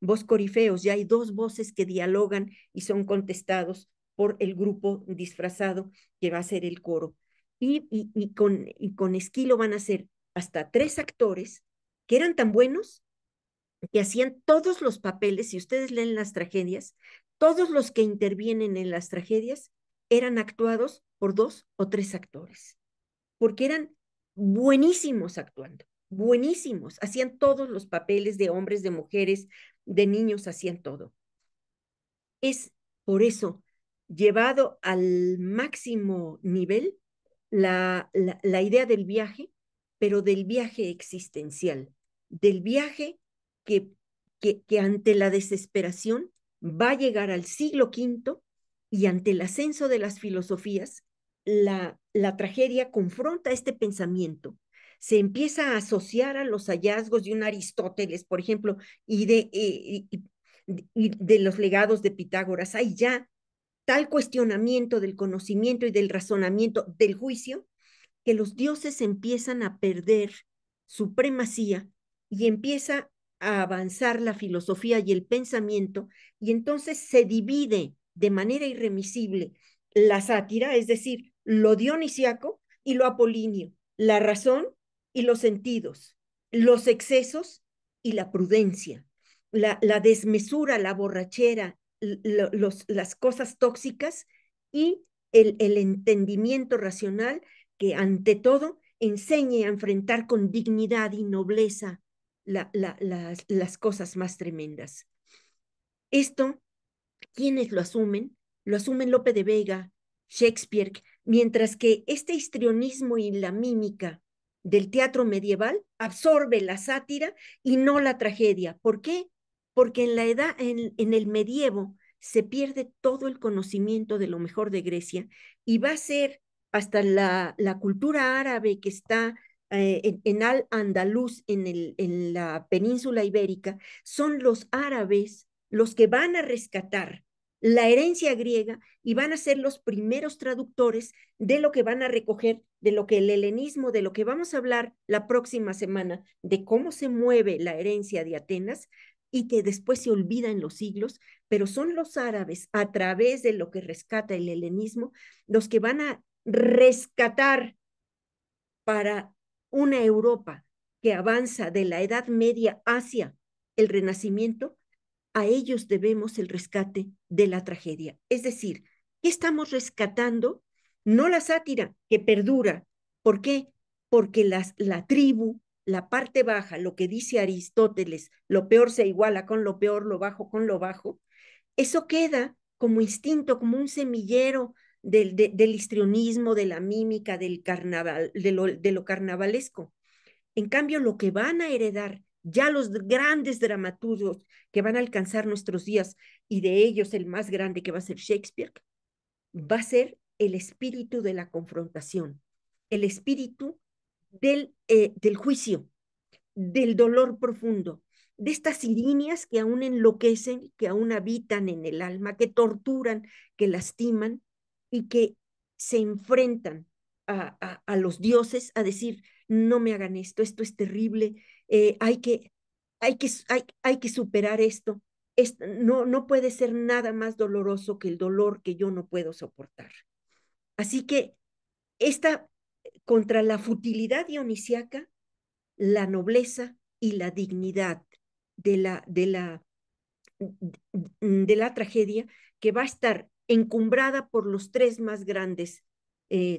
Speaker 1: voz corifeos, ya hay dos voces que dialogan y son contestados por el grupo disfrazado que va a ser el coro. Y con Esquilo van a ser hasta 3 actores que eran tan buenos que hacían todos los papeles. Si ustedes leen las tragedias, todos los que intervienen en las tragedias eran actuados por 2 o 3 actores, porque eran buenísimos actuando, buenísimos, hacían todos los papeles de hombres, de mujeres, de niños, hacían todo. Es por eso llevado al máximo nivel la idea del viaje, pero del viaje existencial, del viaje que que ante la desesperación va a llegar al siglo V y ante el ascenso de las filosofías, la tragedia confronta este pensamiento. Se empieza a asociar a los hallazgos de un Aristóteles, por ejemplo, y de los legados de Pitágoras. Hay ya tal cuestionamiento del conocimiento y del razonamiento, del juicio, que los dioses empiezan a perder supremacía y empieza a avanzar la filosofía y el pensamiento, y entonces se divide de manera irremisible la sátira, es decir, lo dionisiaco y lo apolíneo, la razón y los sentidos, los excesos y la prudencia, la desmesura, la borrachera, las cosas tóxicas y el entendimiento racional que ante todo enseñe a enfrentar con dignidad y nobleza las cosas más tremendas. Esto, ¿quiénes lo asumen? Lo asumen Lope de Vega, Shakespeare, mientras que este histrionismo y la mímica del teatro medieval absorbe la sátira y no la tragedia. ¿Por qué? Porque en el medievo se pierde todo el conocimiento de lo mejor de Grecia y va a ser hasta la cultura árabe que está en Al-Andalus, en la península ibérica, son los árabes los que van a rescatar la herencia griega y van a ser los primeros traductores de lo que van a recoger, de lo que el helenismo, de lo que vamos a hablar la próxima semana, de cómo se mueve la herencia de Atenas y que después se olvida en los siglos, pero son los árabes, a través de lo que rescata el helenismo, los que van a rescatar para una Europa que avanza de la Edad Media hacia el Renacimiento. A ellos debemos el rescate de la tragedia. Es decir, ¿qué estamos rescatando? No la sátira que perdura. ¿Por qué? Porque la tribu, la parte baja, lo que dice Aristóteles, lo peor se iguala con lo peor, lo bajo con lo bajo, eso queda como instinto, como un semillero del histrionismo, de la mímica, del carnaval, de lo carnavalesco. En cambio, lo que van a heredar ya los grandes dramaturgos que van a alcanzar nuestros días, y de ellos el más grande que va a ser Shakespeare, va a ser el espíritu de la confrontación, el espíritu del juicio, del dolor profundo, de estas irineas que aún enloquecen, que aún habitan en el alma, que torturan, que lastiman y que se enfrentan a los dioses a decir, no me hagan esto, esto es terrible, hay que superar esto. No puede ser nada más doloroso que el dolor que yo no puedo soportar. Así que esta, contra la futilidad dionisiaca, la nobleza y la dignidad de de la tragedia, que va a estar encumbrada por los tres más grandes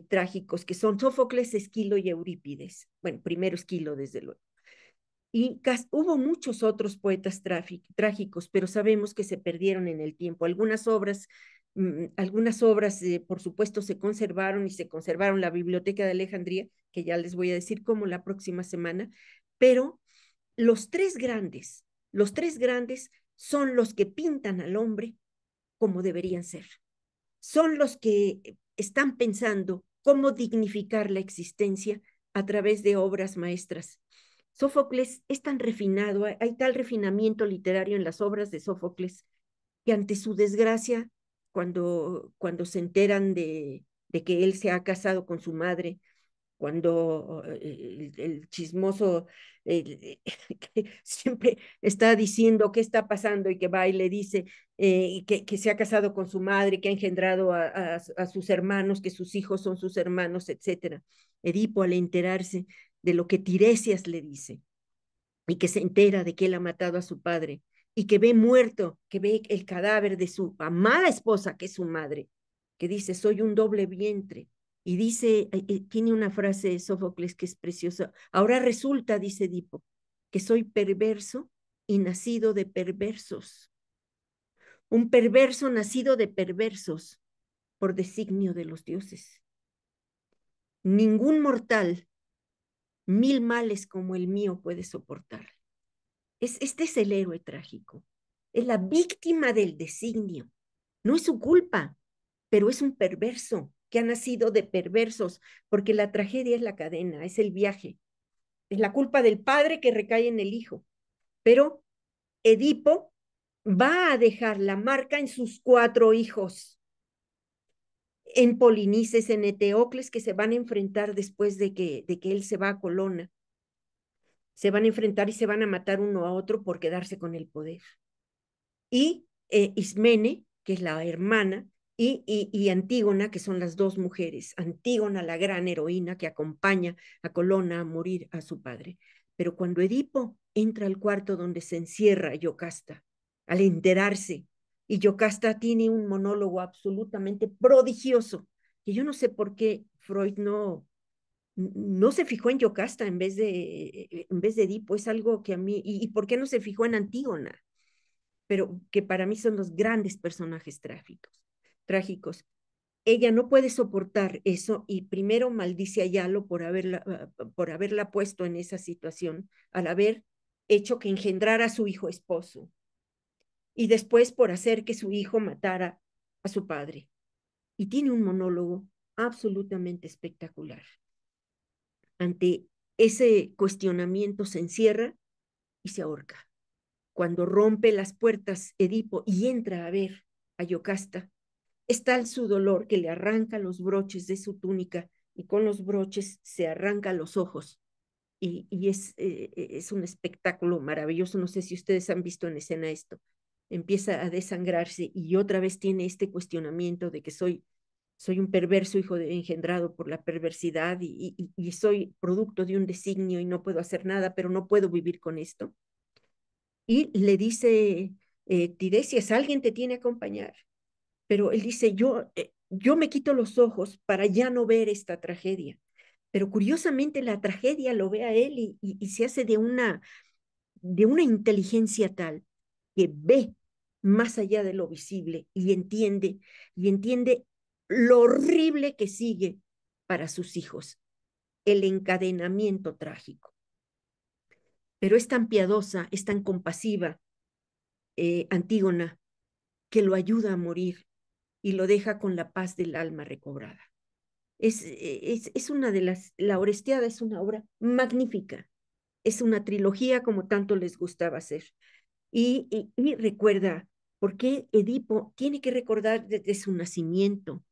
Speaker 1: trágicos, que son Sófocles, Esquilo y Eurípides. Bueno, primero Esquilo, desde luego. Y hubo muchos otros poetas trágicos, pero sabemos que se perdieron en el tiempo. Algunas obras, por supuesto, se conservaron y se conservaron la Biblioteca de Alejandría, que ya les voy a decir cómo la próxima semana, pero los tres grandes son los que pintan al hombre como deberían ser. Son los que están pensando cómo dignificar la existencia a través de obras maestras. Sófocles es tan refinado, hay tal refinamiento literario en las obras de Sófocles que ante su desgracia, cuando se enteran de que él se ha casado con su madre, cuando el chismoso que siempre está diciendo qué está pasando y que va y le dice que se ha casado con su madre, que ha engendrado a sus hermanos, que sus hijos son sus hermanos, etcétera. Edipo, al enterarse de lo que Tiresias le dice y que se entera de que él ha matado a su padre y que ve muerto, que ve el cadáver de su amada esposa, que es su madre, que dice, soy un doble vientre. Y dice, tiene una frase de Sófocles que es preciosa. Ahora resulta, dice Edipo, que soy perverso y nacido de perversos. Un perverso nacido de perversos por designio de los dioses. Ningún mortal 1000 males como el mío puede soportar. Este es el héroe trágico, es la víctima del designio. No es su culpa, pero es un perverso que ha nacido de perversos, porque la tragedia es la cadena, es el viaje, es la culpa del padre que recae en el hijo. Pero Edipo va a dejar la marca en sus 4 hijos, en Polinices, en Eteocles, que se van a enfrentar después de que él se va a Colona. Se van a enfrentar y se van a matar uno a otro por quedarse con el poder. Y Ismene, que es la hermana, y Antígona, que son las 2 mujeres. Antígona, la gran heroína que acompaña a Colona a morir a su padre. Pero cuando Edipo entra al cuarto donde se encierra Yocasta, al enterarse, y Yocasta tiene un monólogo absolutamente prodigioso, que yo no sé por qué Freud no se fijó en Yocasta en vez de Edipo, es algo que a mí, y por qué no se fijó en Antígona, pero que para mí son los grandes personajes trágicos. Ella no puede soportar eso y primero maldice a Yalo por haberla puesto en esa situación, al haber hecho que engendrara a su hijo esposo, y después por hacer que su hijo matara a su padre. Y tiene un monólogo absolutamente espectacular. Ante ese cuestionamiento se encierra y se ahorca. Cuando rompe las puertas Edipo y entra a ver a Yocasta, es tal su dolor que le arranca los broches de su túnica y con los broches se arranca los ojos. Y es un espectáculo maravilloso. No sé si ustedes han visto en escena esto. Empieza a desangrarse y otra vez tiene este cuestionamiento de que soy un perverso hijo engendrado por la perversidad y soy producto de un designio y no puedo hacer nada, pero no puedo vivir con esto. Y le dice Tiresias, alguien te tiene que acompañar. Pero él dice, yo me quito los ojos para ya no ver esta tragedia. Pero curiosamente la tragedia lo ve a él y se hace de una inteligencia tal que ve más allá de lo visible y entiende lo horrible que sigue para sus hijos, el encadenamiento trágico. Pero es tan piadosa, es tan compasiva, Antígona, que lo ayuda a morir y lo deja con la paz del alma recobrada. Es una la Orestiada es una obra magnífica, es una trilogía como tanto les gustaba hacer. Y recuerda, ¿por qué Edipo tiene que recordar desde su nacimiento?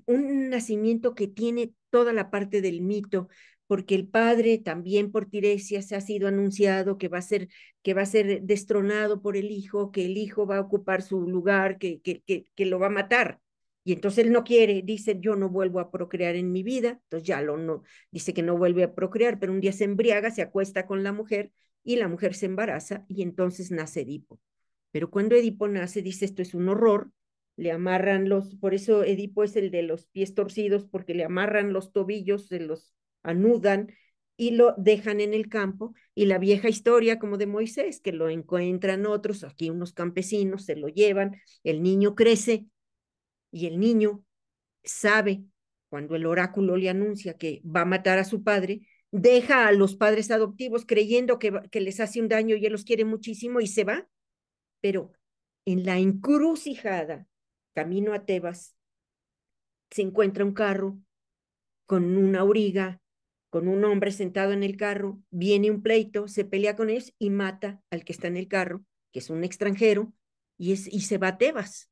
Speaker 1: Un nacimiento que tiene toda la parte del mito, porque el padre también por Tiresias ha sido anunciado que va a ser destronado por el hijo, que el hijo va a ocupar su lugar, que lo va a matar. Y entonces él no quiere, dice, yo no vuelvo a procrear en mi vida, entonces ya no, dice que no vuelve a procrear, pero un día se embriaga, se acuesta con la mujer y la mujer se embaraza y entonces nace Edipo. Pero cuando Edipo nace, dice, esto es un horror, le amarran por eso Edipo es el de los pies torcidos, porque le amarran los tobillos, se los anudan y lo dejan en el campo. Y la vieja historia como de Moisés, que lo encuentran otros, aquí unos campesinos, se lo llevan, el niño crece y el niño sabe, cuando el oráculo le anuncia que va a matar a su padre, deja a los padres adoptivos creyendo que les hace un daño y él los quiere muchísimo y se va. Pero en la encrucijada, camino a Tebas, se encuentra un carro con una auriga, con un hombre sentado en el carro, viene un pleito, se pelea con ellos y mata al que está en el carro, que es un extranjero, y se va a Tebas.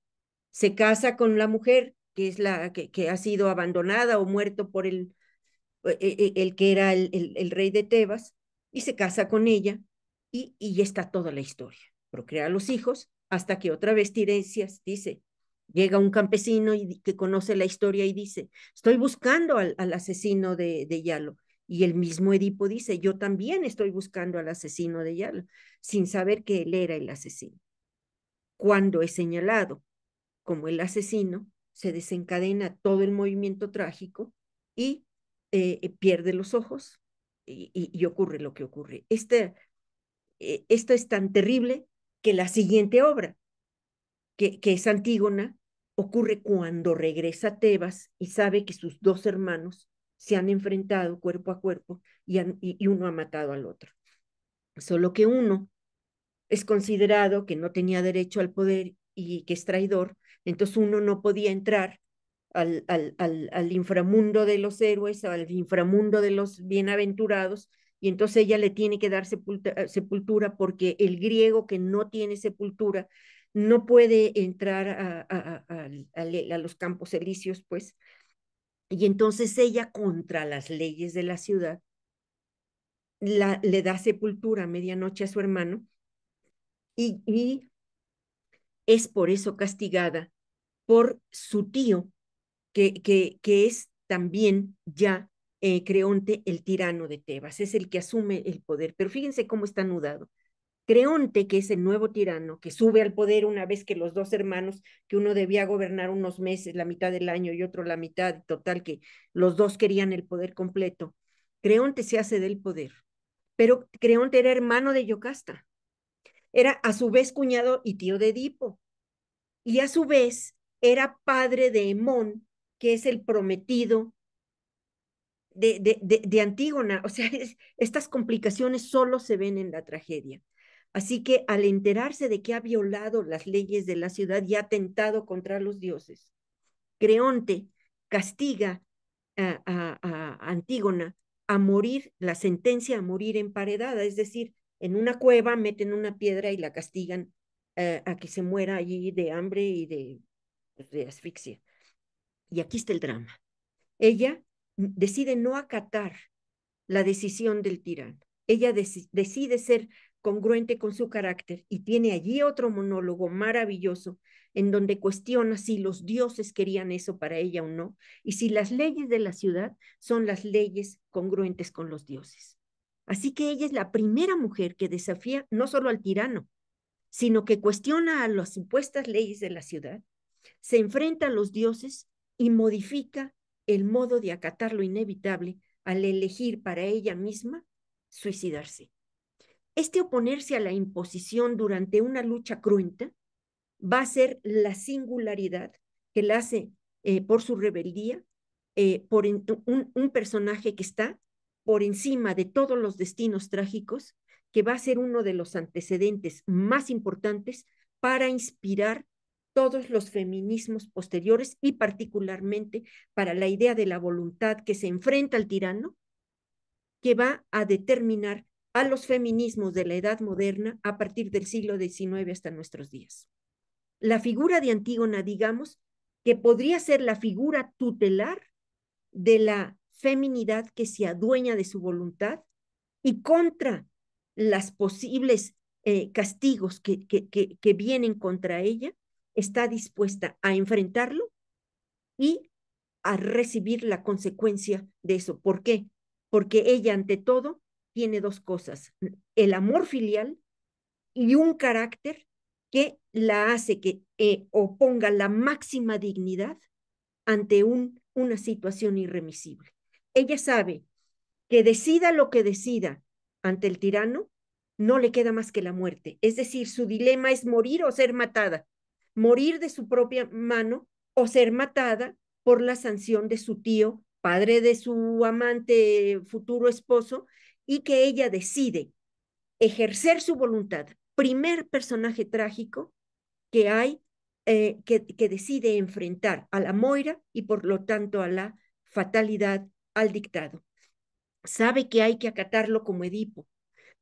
Speaker 1: Se casa con la mujer, que es la que ha sido abandonada o muerto por el que era el rey de Tebas, y se casa con ella, y ya está toda la historia. Procrea a los hijos, hasta que otra vez Tiresias dice, llega un campesino que conoce la historia y dice, estoy buscando al asesino de Yalo. Y el mismo Edipo dice, yo también estoy buscando al asesino de Yalo, sin saber que él era el asesino. Cuando es señalado como el asesino, se desencadena todo el movimiento trágico y pierde los ojos y ocurre lo que ocurre. Esto es tan terrible que la siguiente obra, que es Antígona, ocurre cuando regresa a Tebas y sabe que sus 2 hermanos se han enfrentado cuerpo a cuerpo y uno ha matado al otro. Solo que uno es considerado que no tenía derecho al poder y que es traidor, entonces uno no podía entrar al inframundo de los héroes, al inframundo de los bienaventurados, y entonces ella le tiene que dar sepultura porque el griego que no tiene sepultura no puede entrar a los campos elíseos, pues, y entonces ella contra las leyes de la ciudad le da sepultura a medianoche a su hermano y es por eso castigada por su tío, que es también ya Creonte, el tirano de Tebas, es el que asume el poder. Pero fíjense cómo está anudado. Creonte, que es el nuevo tirano, que sube al poder una vez que los dos hermanos, que uno debía gobernar unos meses, la mitad del año y otro la mitad, total que los dos querían el poder completo. Creonte se hace del poder, pero Creonte era hermano de Yocasta, era a su vez cuñado y tío de Edipo, y a su vez era padre de Hemón, que es el prometido de Antígona. O sea, estas complicaciones solo se ven en la tragedia. Así que al enterarse de que ha violado las leyes de la ciudad y ha atentado contra los dioses, Creonte castiga a Antígona a morir, la sentencia a morir emparedada, es decir, en una cueva meten una piedra y la castigan a que se muera allí de hambre y de asfixia. Y aquí está el drama. Ella decide no acatar la decisión del tirano. Ella decide ser congruente con su carácter y tiene allí otro monólogo maravilloso en donde cuestiona si los dioses querían eso para ella o no, y si las leyes de la ciudad son las leyes congruentes con los dioses. Así que ella es la primera mujer que desafía no solo al tirano, sino que cuestiona a las supuestas leyes de la ciudad, se enfrenta a los dioses y modifica el modo de acatar lo inevitable al elegir para ella misma suicidarse. Este oponerse a la imposición durante una lucha cruenta va a ser la singularidad que la hace por su rebeldía, por un personaje que está por encima de todos los destinos trágicos, que va a ser uno de los antecedentes más importantes para inspirar todos los feminismos posteriores y particularmente para la idea de la voluntad que se enfrenta al tirano, que va a determinar a los feminismos de la edad moderna a partir del siglo XIX hasta nuestros días. La figura de Antígona, digamos, que podría ser la figura tutelar de la feminidad que se adueña de su voluntad y contra las posibles castigos que vienen contra ella, está dispuesta a enfrentarlo y a recibir la consecuencia de eso. ¿Por qué? Porque ella, ante todo, tiene dos cosas: el amor filial y un carácter que la hace que oponga la máxima dignidad ante una situación irremisible. Ella sabe que decida lo que decida ante el tirano, no le queda más que la muerte. Es decir, su dilema es morir o ser matada, morir de su propia mano o ser matada por la sanción de su tío, padre de su amante, futuro esposo, y que ella decide ejercer su voluntad. Primer personaje trágico que hay, que decide enfrentar a la Moira y por lo tanto a la fatalidad, al dictado. Sabe que hay que acatarlo como Edipo.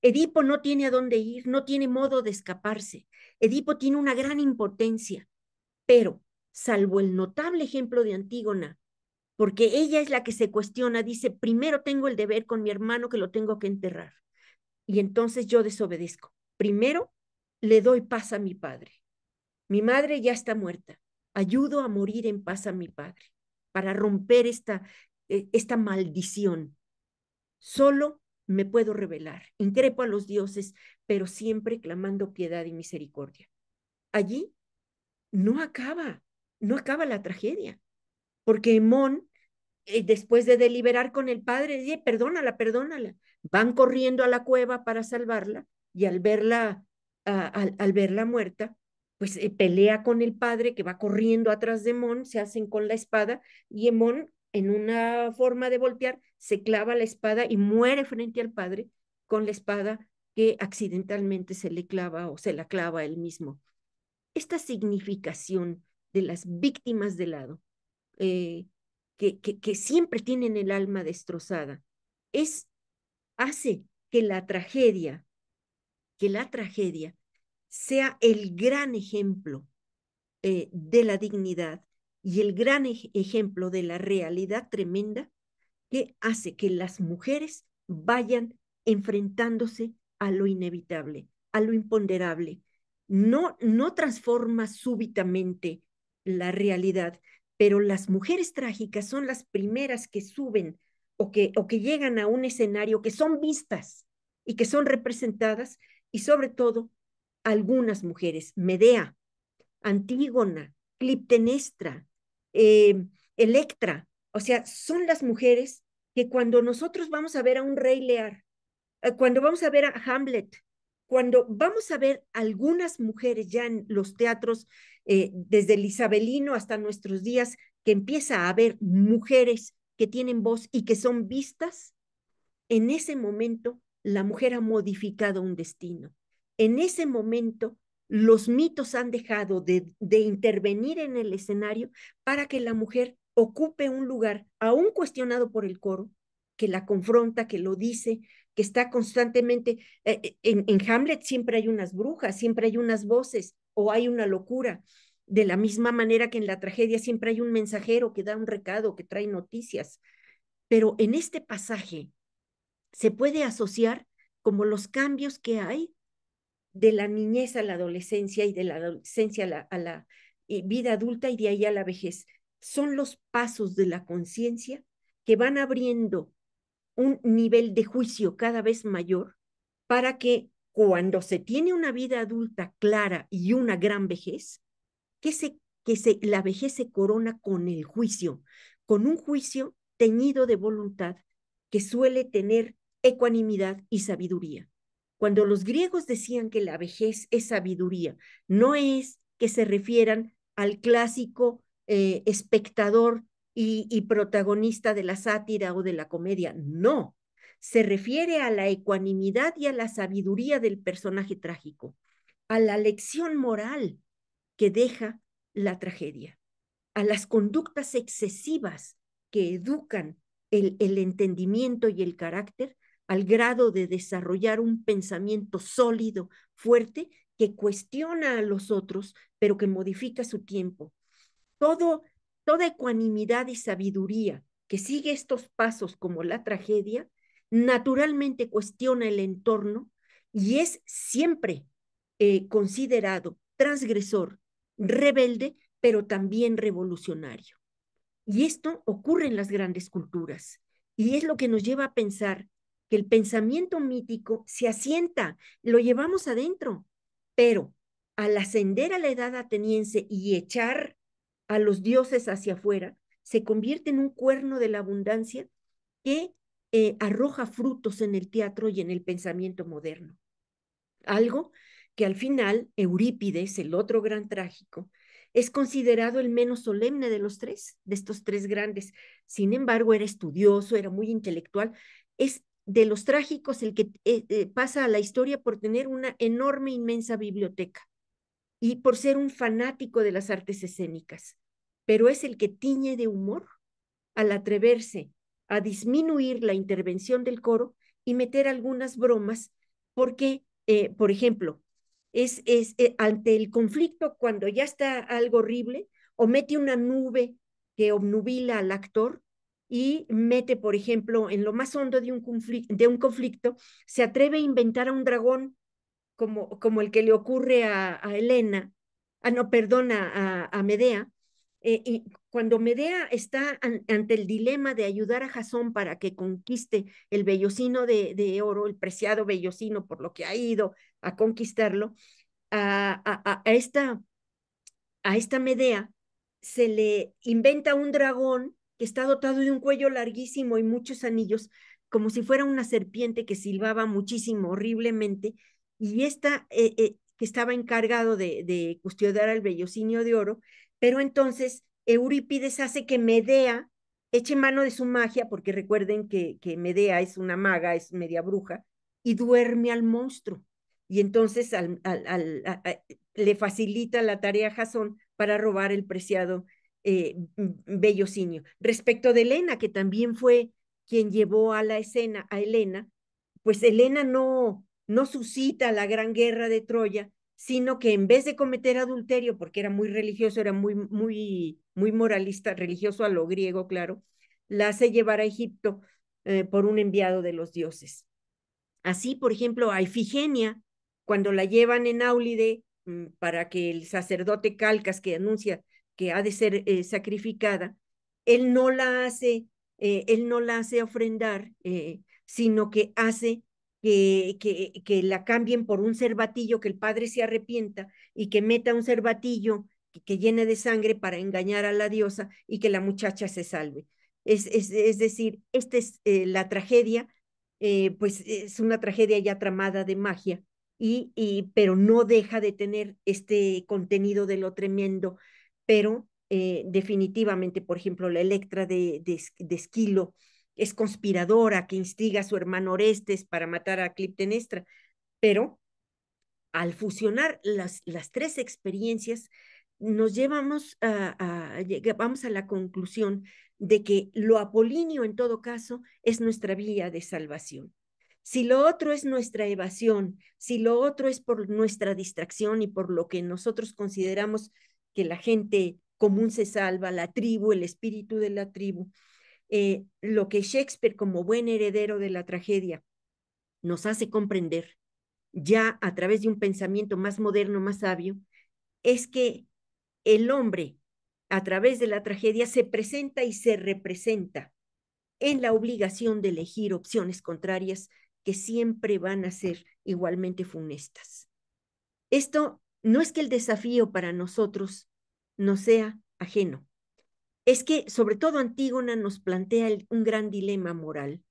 Speaker 1: Edipo no tiene a dónde ir, no tiene modo de escaparse. Edipo tiene una gran impotencia, pero salvo el notable ejemplo de Antígona, porque ella es la que se cuestiona, dice, primero tengo el deber con mi hermano que lo tengo que enterrar, y entonces yo desobedezco. Primero le doy paz a mi padre. Mi madre ya está muerta. Ayudo a morir en paz a mi padre para romper esta maldición. Solo me puedo revelar. Increpo a los dioses, pero siempre clamando piedad y misericordia. Allí no acaba, no acaba la tragedia, porque Hemón, después de deliberar con el padre, dice, perdónala, perdónala. Van corriendo a la cueva para salvarla y al verla muerta, pues pelea con el padre que va corriendo atrás de Hemón, se hacen con la espada y Hemón, en una forma de voltear, se clava la espada y muere frente al padre con la espada que accidentalmente se le clava o se la clava a él mismo. Esta significación de las víctimas del hado, eh, que siempre tienen el alma destrozada, es, hace que la tragedia sea el gran ejemplo de la dignidad y el gran ejemplo de la realidad tremenda que hace que las mujeres vayan enfrentándose a lo inevitable, a lo imponderable. No transforma súbitamente la realidad, pero las mujeres trágicas son las primeras que suben o que llegan a un escenario que son vistas y que son representadas, y sobre todo algunas mujeres, Medea, Antígona, Clitemnestra, Electra, o sea, son las mujeres que cuando nosotros vamos a ver a un rey Lear, cuando vamos a ver a Hamlet, cuando vamos a ver algunas mujeres ya en los teatros, desde el isabelino hasta nuestros días, que empieza a haber mujeres que tienen voz y que son vistas, en ese momento la mujer ha modificado un destino. En ese momento los mitos han dejado de intervenir en el escenario para que la mujer ocupe un lugar, aún cuestionado por el coro, que la confronta, que lo dice, que está constantemente. En Hamlet siempre hay unas brujas, siempre hay unas voces o hay una locura. De la misma manera que en la tragedia siempre hay un mensajero que da un recado, que trae noticias. Pero en este pasaje se puede asociar como los cambios que hay de la niñez a la adolescencia y de la adolescencia a la vida adulta y de ahí a la vejez. Son los pasos de la conciencia que van abriendo un nivel de juicio cada vez mayor para que cuando se tiene una vida adulta clara y una gran vejez, la vejez se corona con el juicio, con un juicio teñido de voluntad que suele tener ecuanimidad y sabiduría. Cuando los griegos decían que la vejez es sabiduría, no es que se refieran al clásico espectador y protagonista de la sátira o de la comedia, no, se refiere a la ecuanimidad y a la sabiduría del personaje trágico, a la lección moral que deja la tragedia, a las conductas excesivas que educan el entendimiento y el carácter al grado de desarrollar un pensamiento sólido, fuerte, que cuestiona a los otros, pero que modifica su tiempo. Todo, toda ecuanimidad y sabiduría que sigue estos pasos como la tragedia, naturalmente cuestiona el entorno y es siempre considerado transgresor, rebelde, pero también revolucionario. Y esto ocurre en las grandes culturas. Y es lo que nos lleva a pensar que el pensamiento mítico se asienta, lo llevamos adentro, pero al ascender a la edad ateniense y echar a los dioses hacia afuera, se convierte en un cuerno de la abundancia que arroja frutos en el teatro y en el pensamiento moderno. Algo que al final Eurípides, el otro gran trágico, es considerado el menos solemne de los tres, de estos tres grandes. Sin embargo, era estudioso, era muy intelectual. Es de los trágicos el que pasa a la historia por tener una enorme, inmensa biblioteca y por ser un fanático de las artes escénicas. Pero es el que tiñe de humor al atreverse a disminuir la intervención del coro y meter algunas bromas, porque, por ejemplo, ante el conflicto, cuando ya está algo horrible, o mete una nube que obnubila al actor y mete, por ejemplo, en lo más hondo de un conflicto, se atreve a inventar a un dragón como el que le ocurre a Helena, no, perdona, a Medea, y cuando Medea está ante el dilema de ayudar a Jasón para que conquiste el vellocino de oro, el preciado vellocino por lo que ha ido a conquistarlo, a esta Medea se le inventa un dragón que está dotado de un cuello larguísimo y muchos anillos, como si fuera una serpiente que silbaba muchísimo, horriblemente, y esta que estaba encargado de custodiar el vellocinio de oro, pero entonces Eurípides hace que Medea eche mano de su magia, porque recuerden que Medea es una maga, es media bruja, y duerme al monstruo. Y entonces le facilita la tarea a Jasón para robar el preciado bellocinio. Respecto de Helena, que también fue quien llevó a la escena a Helena, pues Helena no suscita la gran guerra de Troya, sino que en vez de cometer adulterio, porque era muy religioso, era muy moralista, religioso a lo griego, claro, la hace llevar a Egipto por un enviado de los dioses. Así, por ejemplo, a Ifigenia, cuando la llevan en Áulide para que el sacerdote Calcas, que anuncia que ha de ser sacrificada, él no la hace, él no la hace ofrendar, sino que hace que la cambien por un cervatillo, que el padre se arrepienta y que meta un cervatillo que llene de sangre para engañar a la diosa y que la muchacha se salve. Es decir, esta es la tragedia, pues es una tragedia ya tramada de magia, pero no deja de tener este contenido de lo tremendo, pero definitivamente, por ejemplo, la Electra de Esquilo es conspiradora que instiga a su hermano Orestes para matar a Clitemnestra, pero al fusionar las tres experiencias, nos llegamos a la conclusión de que lo apolíneo en todo caso es nuestra vía de salvación. Si lo otro es nuestra evasión, si lo otro es por nuestra distracción y por lo que nosotros consideramos que la gente común se salva, la tribu, el espíritu de la tribu, lo que Shakespeare, como buen heredero de la tragedia, nos hace comprender ya a través de un pensamiento más moderno, más sabio, es que el hombre, a través de la tragedia, se presenta y se representa en la obligación de elegir opciones contrarias que siempre van a ser igualmente funestas. Esto no es que el desafío para nosotros no sea ajeno, es que sobre todo Antígona nos plantea un gran dilema moral,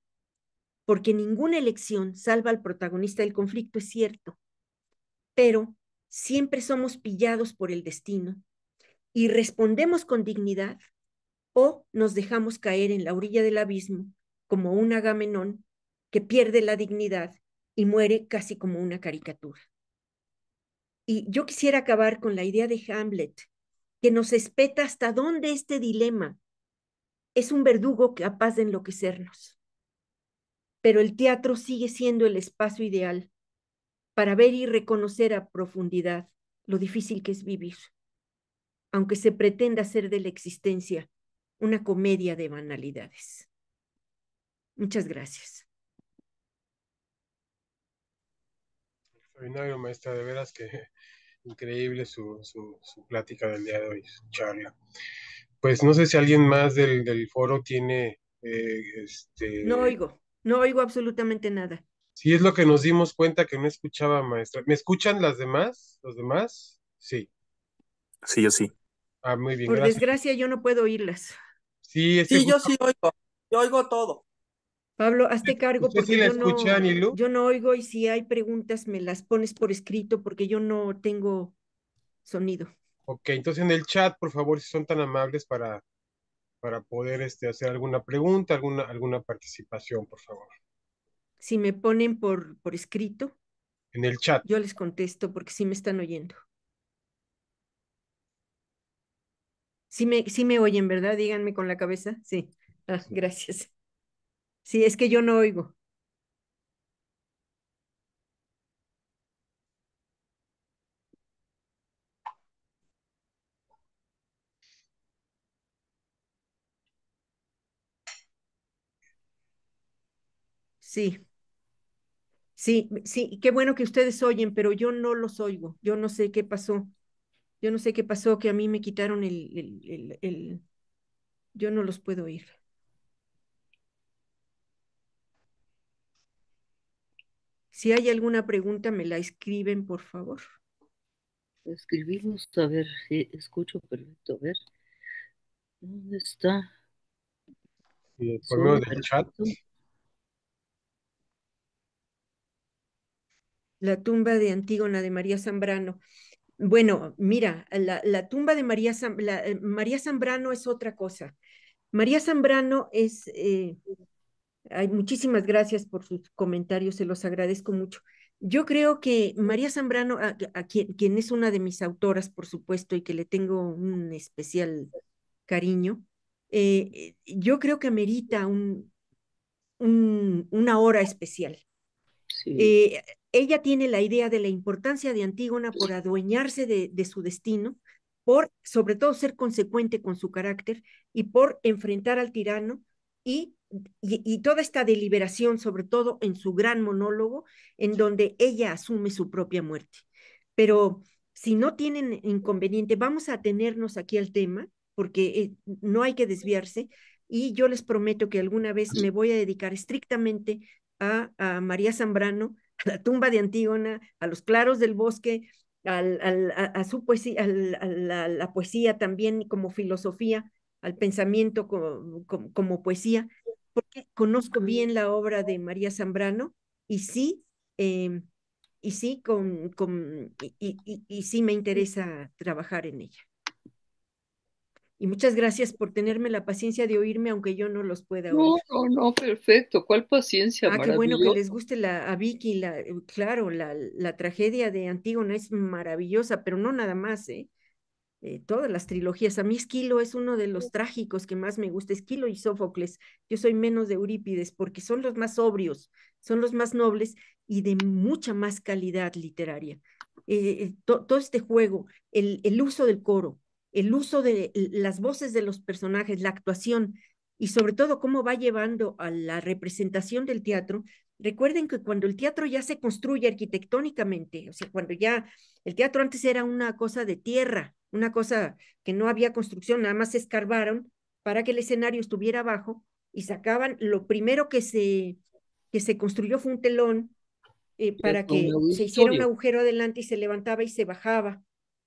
Speaker 1: porque ninguna elección salva al protagonista del conflicto, es cierto, pero siempre somos pillados por el destino y respondemos con dignidad o nos dejamos caer en la orilla del abismo como un Agamenón que pierde la dignidad y muere casi como una caricatura. Y yo quisiera acabar con la idea de Hamlet, que nos espeta hasta dónde este dilema es un verdugo capaz de enloquecernos. Pero el teatro sigue siendo el espacio ideal para ver y reconocer a profundidad lo difícil que es vivir, aunque se pretenda hacer de la existencia una comedia de banalidades. Muchas gracias.
Speaker 2: Extraordinario, maestra, de veras que increíble su plática del día de hoy, su charla. Pues no sé si alguien más del foro tiene,
Speaker 1: No oigo absolutamente nada.
Speaker 2: sí es lo que nos dimos cuenta que no escuchaba, maestra. ¿Me escuchan las demás? ¿Los demás? Sí.
Speaker 3: Sí, yo sí.
Speaker 2: Ah, muy bien,
Speaker 1: Por
Speaker 2: gracias.
Speaker 1: desgracia, yo no puedo oírlas.
Speaker 2: Sí,
Speaker 4: Sí, yo
Speaker 2: justo,
Speaker 4: sí oigo. Yo oigo todo.
Speaker 1: Pablo, hazte cargo
Speaker 2: ¿usted sí
Speaker 1: porque
Speaker 2: la escucha, Anilu?
Speaker 1: yo no oigo y si hay preguntas me las pones por escrito porque yo no tengo sonido.
Speaker 2: Ok, entonces en el chat, por favor, si son tan amables para poder hacer alguna pregunta, alguna participación, por favor.
Speaker 1: Si me ponen por escrito,
Speaker 2: En el chat.
Speaker 1: yo les contesto porque sí me están oyendo. Sí me oyen, ¿verdad? Díganme con la cabeza. Sí. Ah, gracias. Sí, es que yo no oigo. Sí, sí, qué bueno que ustedes oyen, pero yo no los oigo. Yo no sé qué pasó. Yo no sé qué pasó, que a mí me quitaron yo no los puedo oír. Si hay alguna pregunta, me la escriben, por favor.
Speaker 5: Escribimos, a ver, si escucho perfecto, a ver, ¿dónde está?
Speaker 2: Y por
Speaker 5: Se
Speaker 2: medio
Speaker 5: oye
Speaker 2: del chat.
Speaker 5: perfecto.
Speaker 1: La tumba de Antígona de María Zambrano. Bueno, mira, la tumba de María Zambrano es otra cosa. María Zambrano es Ay, muchísimas gracias por sus comentarios, se los agradezco mucho. Yo creo que María Zambrano, quien es una de mis autoras, por supuesto, y que le tengo un especial cariño, yo creo que amerita una hora especial.
Speaker 5: Sí,
Speaker 1: Ella tiene la idea de la importancia de Antígona por adueñarse de su destino, por sobre todo ser consecuente con su carácter y por enfrentar al tirano y toda esta deliberación, sobre todo en su gran monólogo, en donde ella asume su propia muerte. Pero si no tienen inconveniente, vamos a atenernos aquí al tema, porque no hay que desviarse, y yo les prometo que alguna vez me voy a dedicar estrictamente a María Zambrano, a la tumba de Antígona, a los claros del bosque, a su poesía, la poesía también como filosofía, al pensamiento como poesía, porque conozco bien la obra de María Zambrano y sí, eh, y sí me interesa trabajar en ella. Y muchas gracias por tenerme la paciencia de oírme, aunque yo no los pueda oír.
Speaker 5: no, perfecto. ¿Cuál paciencia?
Speaker 1: Ah, qué bueno que les
Speaker 5: Maravilloso.
Speaker 1: guste a Vicky, claro, la tragedia de Antígona es maravillosa, pero no nada más, ¿eh? Todas las trilogías. A mí Esquilo es uno de los trágicos que más me gusta, Esquilo y Sófocles. Yo soy menos de Eurípides porque son los más sobrios, son los más nobles y de mucha más calidad literaria. Todo este juego, el uso del coro, el uso de las voces de los personajes, la actuación y sobre todo cómo va llevando a la representación del teatro. Recuerden que cuando el teatro ya se construye arquitectónicamente, o sea, cuando ya el teatro antes era una cosa de tierra, una cosa que no había construcción, nada más se escarbaron para que el escenario estuviera abajo y sacaban, lo primero que se construyó fue un telón para
Speaker 5: Un
Speaker 1: que se hiciera un
Speaker 5: auditorio.
Speaker 1: agujero adelante y se levantaba y se bajaba.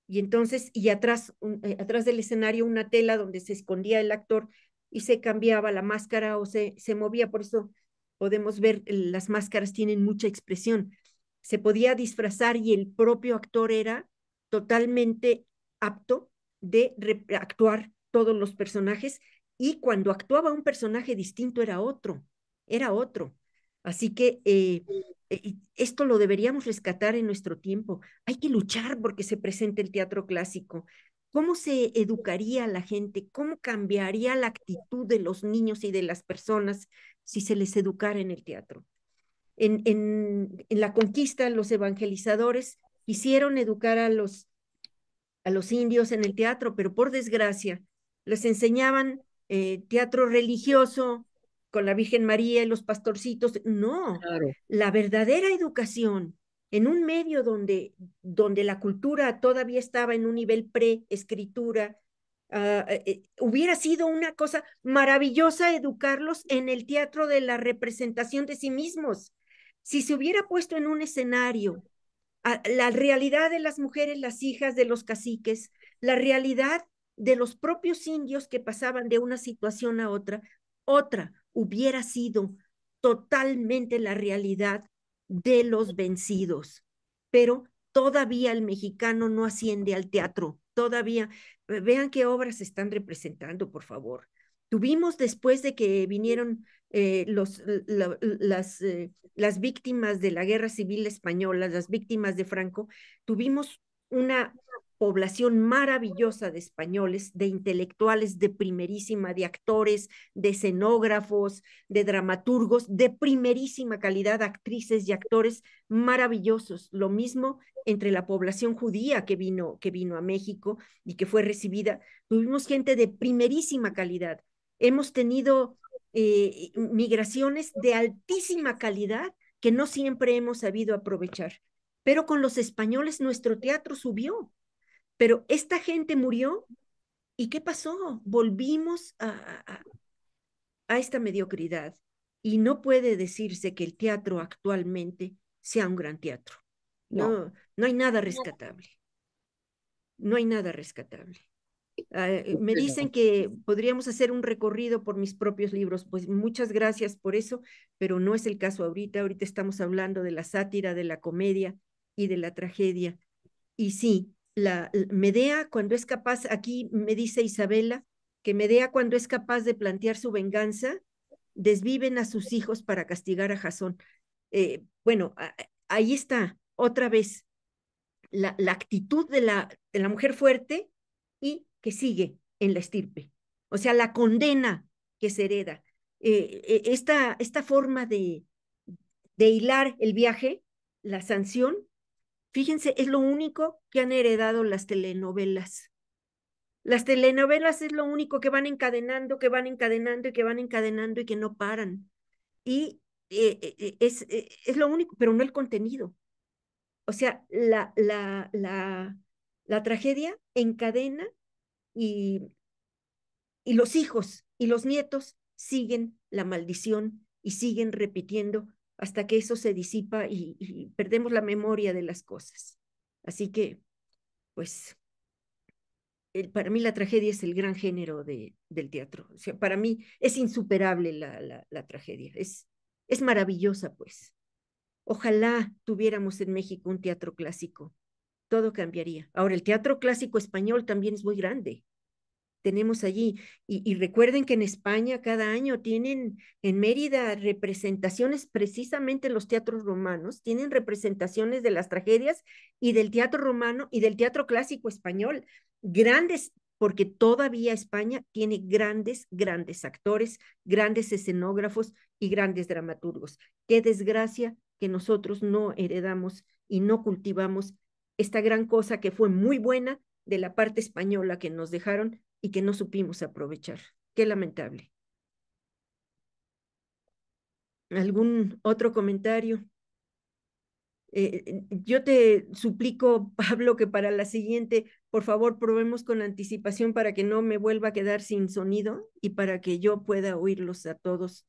Speaker 1: Y entonces, y atrás, atrás del escenario una tela donde se escondía el actor y se cambiaba la máscara o se movía. Por eso podemos ver, las máscaras tienen mucha expresión. Se podía disfrazar y el propio actor era totalmente apto de actuar todos los personajes y cuando actuaba un personaje distinto era otro, era otro. Así que esto lo deberíamos rescatar en nuestro tiempo. Hay que luchar porque se presente el teatro clásico. ¿Cómo se educaría a la gente? ¿Cómo cambiaría la actitud de los niños y de las personas si se les educara en el teatro? En la conquista, los evangelizadores quisieron educar a los indios en el teatro, pero por desgracia les enseñaban teatro religioso con la Virgen María y los pastorcitos. No,
Speaker 5: Claro,
Speaker 1: la verdadera educación en un medio donde la cultura todavía estaba en un nivel pre-escritura, hubiera sido una cosa maravillosa educarlos en el teatro de la representación de sí mismos. Si se hubiera puesto en un escenario la realidad de las mujeres, las hijas de los caciques, la realidad de los propios indios que pasaban de una situación a otra hubiera sido totalmente la realidad de los vencidos. Pero todavía el mexicano no asciende al teatro, todavía, vean qué obras se están representando, por favor. Tuvimos después de que vinieron las víctimas de la Guerra Civil Española, las víctimas de Franco, tuvimos una población maravillosa de españoles, de intelectuales de primerísima, de actores, de escenógrafos, de dramaturgos de primerísima calidad, actrices y actores maravillosos. Lo mismo entre la población judía que vino a México y que fue recibida. Tuvimos gente de primerísima calidad. Hemos tenido migraciones de altísima calidad que no siempre hemos sabido aprovechar. Pero con los españoles nuestro teatro subió, pero esta gente murió y ¿qué pasó? Volvimos a esta mediocridad y no puede decirse que el teatro actualmente sea un gran teatro.
Speaker 5: no.
Speaker 1: No, no hay nada rescatable, no hay nada rescatable. Me dicen que podríamos hacer un recorrido por mis propios libros, pues muchas gracias por eso, pero no es el caso ahorita. Ahorita estamos hablando de la sátira, de la comedia y de la tragedia. Y sí, Medea cuando es capaz, aquí me dice Isabela, que Medea cuando es capaz de plantear su venganza, desviven a sus hijos para castigar a Jasón. Bueno, ahí está, otra vez, la actitud de la mujer fuerte y que sigue en la estirpe. O sea, la condena que se hereda. Esta forma de hilar el viaje, la sanción, fíjense, es lo único que han heredado las telenovelas. Las telenovelas es lo único que van encadenando, que van encadenando y que van encadenando y que no paran. Y es lo único, pero no el contenido. O sea, la tragedia encadena y, y los hijos y los nietos siguen la maldición y siguen repitiendo hasta que eso se disipa y perdemos la memoria de las cosas. Así que, pues, para mí la tragedia es el gran género del teatro. O sea, para mí es insuperable la tragedia. Es maravillosa, pues. Ojalá tuviéramos en México un teatro clásico. Todo cambiaría. Ahora, el teatro clásico español también es muy grande. Tenemos allí, y recuerden que en España cada año tienen en Mérida representaciones, precisamente los teatros romanos, tienen representaciones de las tragedias y del teatro romano y del teatro clásico español, grandes, porque todavía España tiene grandes, grandes actores, grandes escenógrafos y grandes dramaturgos. Qué desgracia que nosotros no heredamos y no cultivamos esta gran cosa que fue muy buena de la parte española que nos dejaron y que no supimos aprovechar. Qué lamentable. ¿Algún otro comentario? Yo te suplico, Pablo, que para la siguiente, por favor, probemos con anticipación para que no me vuelva a quedar sin sonido y para que yo pueda oírlos a todos,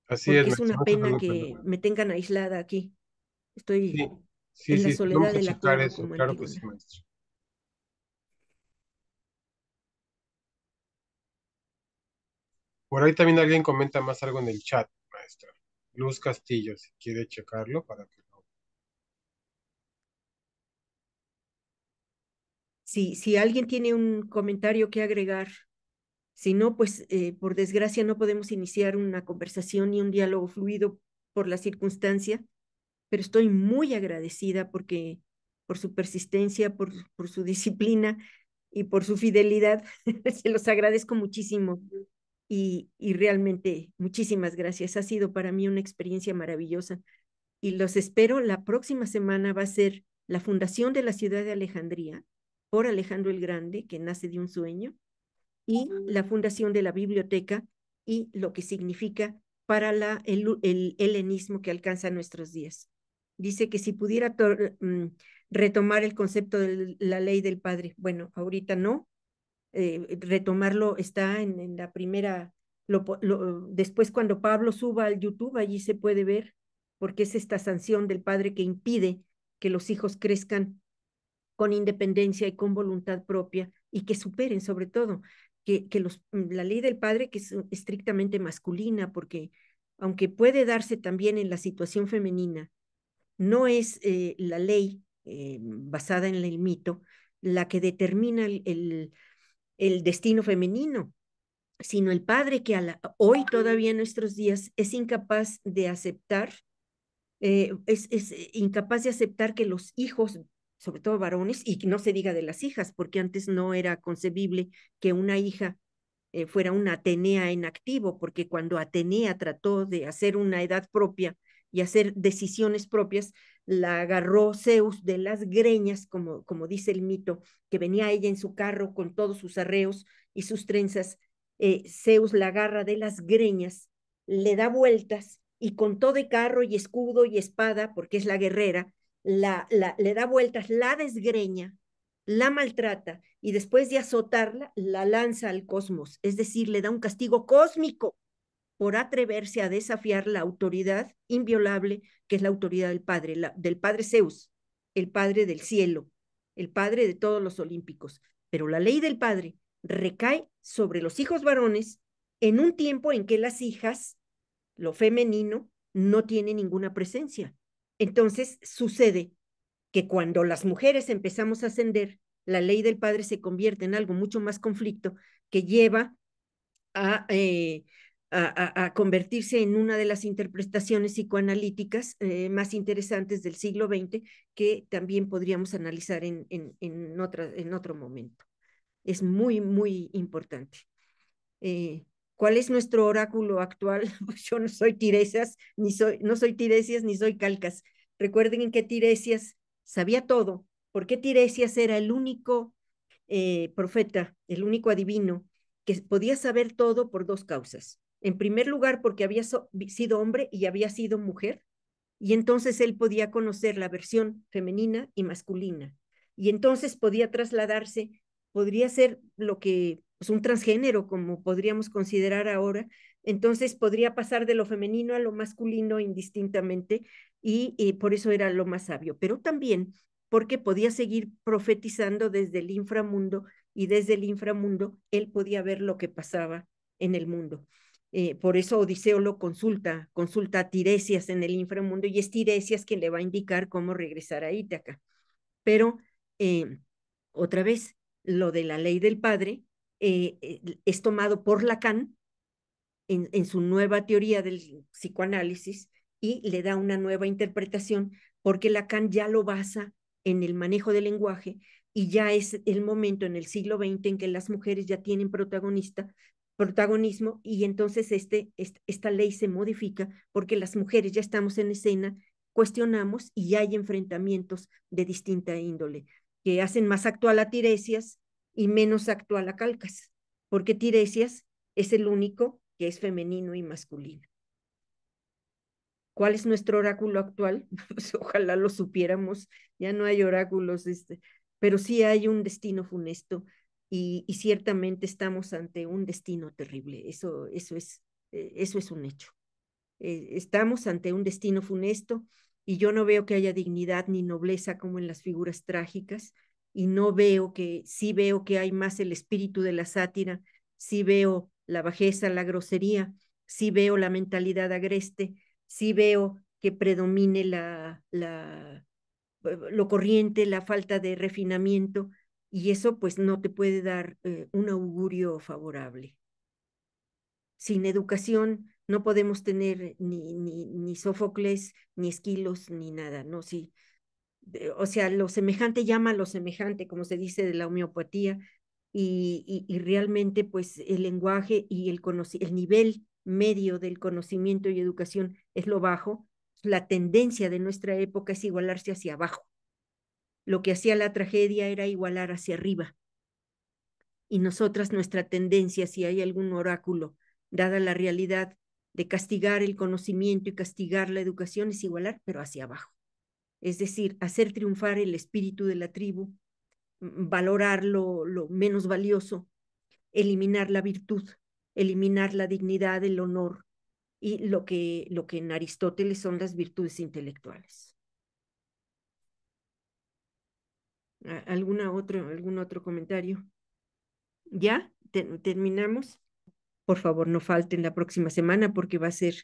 Speaker 2: Así es,
Speaker 1: porque es
Speaker 2: maestro,
Speaker 1: una
Speaker 2: no se
Speaker 1: pena
Speaker 2: preocupe.
Speaker 1: que me tengan aislada aquí. Estoy
Speaker 2: Sí,
Speaker 1: en la
Speaker 2: sí,
Speaker 1: soledad
Speaker 2: vamos a
Speaker 1: de la
Speaker 2: checar
Speaker 1: cueva
Speaker 2: eso,
Speaker 1: como
Speaker 2: claro que sí,
Speaker 1: Antígona.
Speaker 2: maestro. Por ahí también alguien comenta más algo en el chat, maestra. Luz Castillo, si quiere checarlo para que lo...
Speaker 1: Si alguien tiene un comentario que agregar, si no, pues por desgracia no podemos iniciar una conversación ni un diálogo fluido por la circunstancia, pero estoy muy agradecida por su persistencia, por su disciplina y por su fidelidad. Se los agradezco muchísimo y realmente muchísimas gracias. Ha sido para mí una experiencia maravillosa y los espero. La próxima semana va a ser la fundación de la ciudad de Alejandría por Alejandro el Grande, que nace de un sueño, y la fundación de la biblioteca y lo que significa para el helenismo que alcanza nuestros días. Dice que si pudiera retomar el concepto de la ley del padre, bueno, ahorita no, retomarlo está en la primera, después cuando Pablo suba al YouTube, allí se puede ver, porque es esta sanción del padre que impide que los hijos crezcan con independencia y con voluntad propia y que superen sobre todo la ley del padre que es estrictamente masculina, porque aunque puede darse también en la situación femenina, no es la ley basada en el mito la que determina el destino femenino, sino el padre que hoy todavía en nuestros días es incapaz de aceptar es incapaz de aceptar que los hijos, sobre todo varones, y que no se diga de las hijas, porque antes no era concebible que una hija fuera una Atenea en activo, porque cuando Atenea trató de hacer una edad propia y hacer decisiones propias, la agarró Zeus de las greñas, como dice el mito, que venía ella en su carro con todos sus arreos y sus trenzas. Zeus la agarra de las greñas, le da vueltas y con todo de carro y escudo y espada, porque es la guerrera, le da vueltas, la desgreña, la maltrata y después de azotarla, la lanza al cosmos, es decir, le da un castigo cósmico por atreverse a desafiar la autoridad inviolable que es la autoridad del Padre, del Padre Zeus, el Padre del cielo, el Padre de todos los olímpicos. Pero la ley del Padre recae sobre los hijos varones en un tiempo en que las hijas, lo femenino, no tiene ninguna presencia. Entonces sucede que cuando las mujeres empezamos a ascender, la ley del padre se convierte en algo mucho más conflicto que lleva a, a convertirse en una de las interpretaciones psicoanalíticas más interesantes del siglo XX, que también podríamos analizar en otro momento. Es muy, muy importante. ¿Cuál es nuestro oráculo actual? Pues yo no soy Tiresias, no soy Tiresias ni soy Calcas. Recuerden que Tiresias sabía todo, porque Tiresias era el único profeta, el único adivino que podía saber todo por dos causas. En primer lugar, porque había sido hombre y había sido mujer, y entonces él podía conocer la versión femenina y masculina, y entonces podía trasladarse, podría ser lo que, pues un transgénero, como podríamos considerar ahora, entonces podría pasar de lo femenino a lo masculino indistintamente, y por eso era lo más sabio, pero también porque podía seguir profetizando desde el inframundo, y desde el inframundo él podía ver lo que pasaba en el mundo. Por eso Odiseo lo consulta a Tiresias en el inframundo, y es Tiresias quien le va a indicar cómo regresar a Ítaca. Pero otra vez, lo de la ley del padre es tomado por Lacan en su nueva teoría del psicoanálisis, y le da una nueva interpretación, porque Lacan ya lo basa en el manejo del lenguaje, y ya es el momento en el siglo XX en que las mujeres ya tienen protagonismo, y entonces esta ley se modifica porque las mujeres ya estamos en escena, cuestionamos y hay enfrentamientos de distinta índole que hacen más actual a Tiresias y menos actual a Calcas, porque Tiresias es el único que es femenino y masculino. ¿Cuál es nuestro oráculo actual? Pues ojalá lo supiéramos, ya no hay oráculos, pero sí hay un destino funesto, y ciertamente estamos ante un destino terrible, eso es un hecho. Estamos ante un destino funesto, y yo no veo que haya dignidad ni nobleza como en las figuras trágicas, y sí veo que hay más el espíritu de la sátira, sí veo la bajeza, la grosería, sí veo la mentalidad agreste, sí veo que predomine lo corriente, la falta de refinamiento, y eso pues no te puede dar un augurio favorable. Sin educación no podemos tener ni Sófocles, ni Esquilos, ni nada, ¿no? Sí, o sea, lo semejante llama a lo semejante, como se dice de la homeopatía, y realmente pues el lenguaje y el nivel medio del conocimiento y educación es lo bajo. La tendencia de nuestra época es igualarse hacia abajo. Lo que hacía la tragedia era igualar hacia arriba. Y nosotras, nuestra tendencia, si hay algún oráculo, dada la realidad de castigar el conocimiento y castigar la educación, es igualar, pero hacia abajo. Es decir, hacer triunfar el espíritu de la tribu, valorar lo menos valioso, eliminar la virtud, eliminar la dignidad, el honor, y lo que en Aristóteles son las virtudes intelectuales. ¿Algún otro comentario? ¿Ya? ¿Terminamos? Por favor, no falten la próxima semana, porque va a ser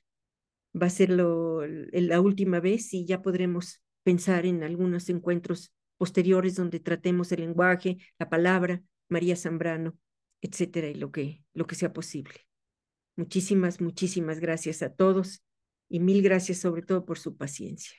Speaker 1: la última vez, y ya podremos pensar en algunos encuentros posteriores donde tratemos el lenguaje, la palabra, María Zambrano, etcétera, y lo que sea posible. Muchísimas, muchísimas gracias a todos, y mil gracias sobre todo por su paciencia.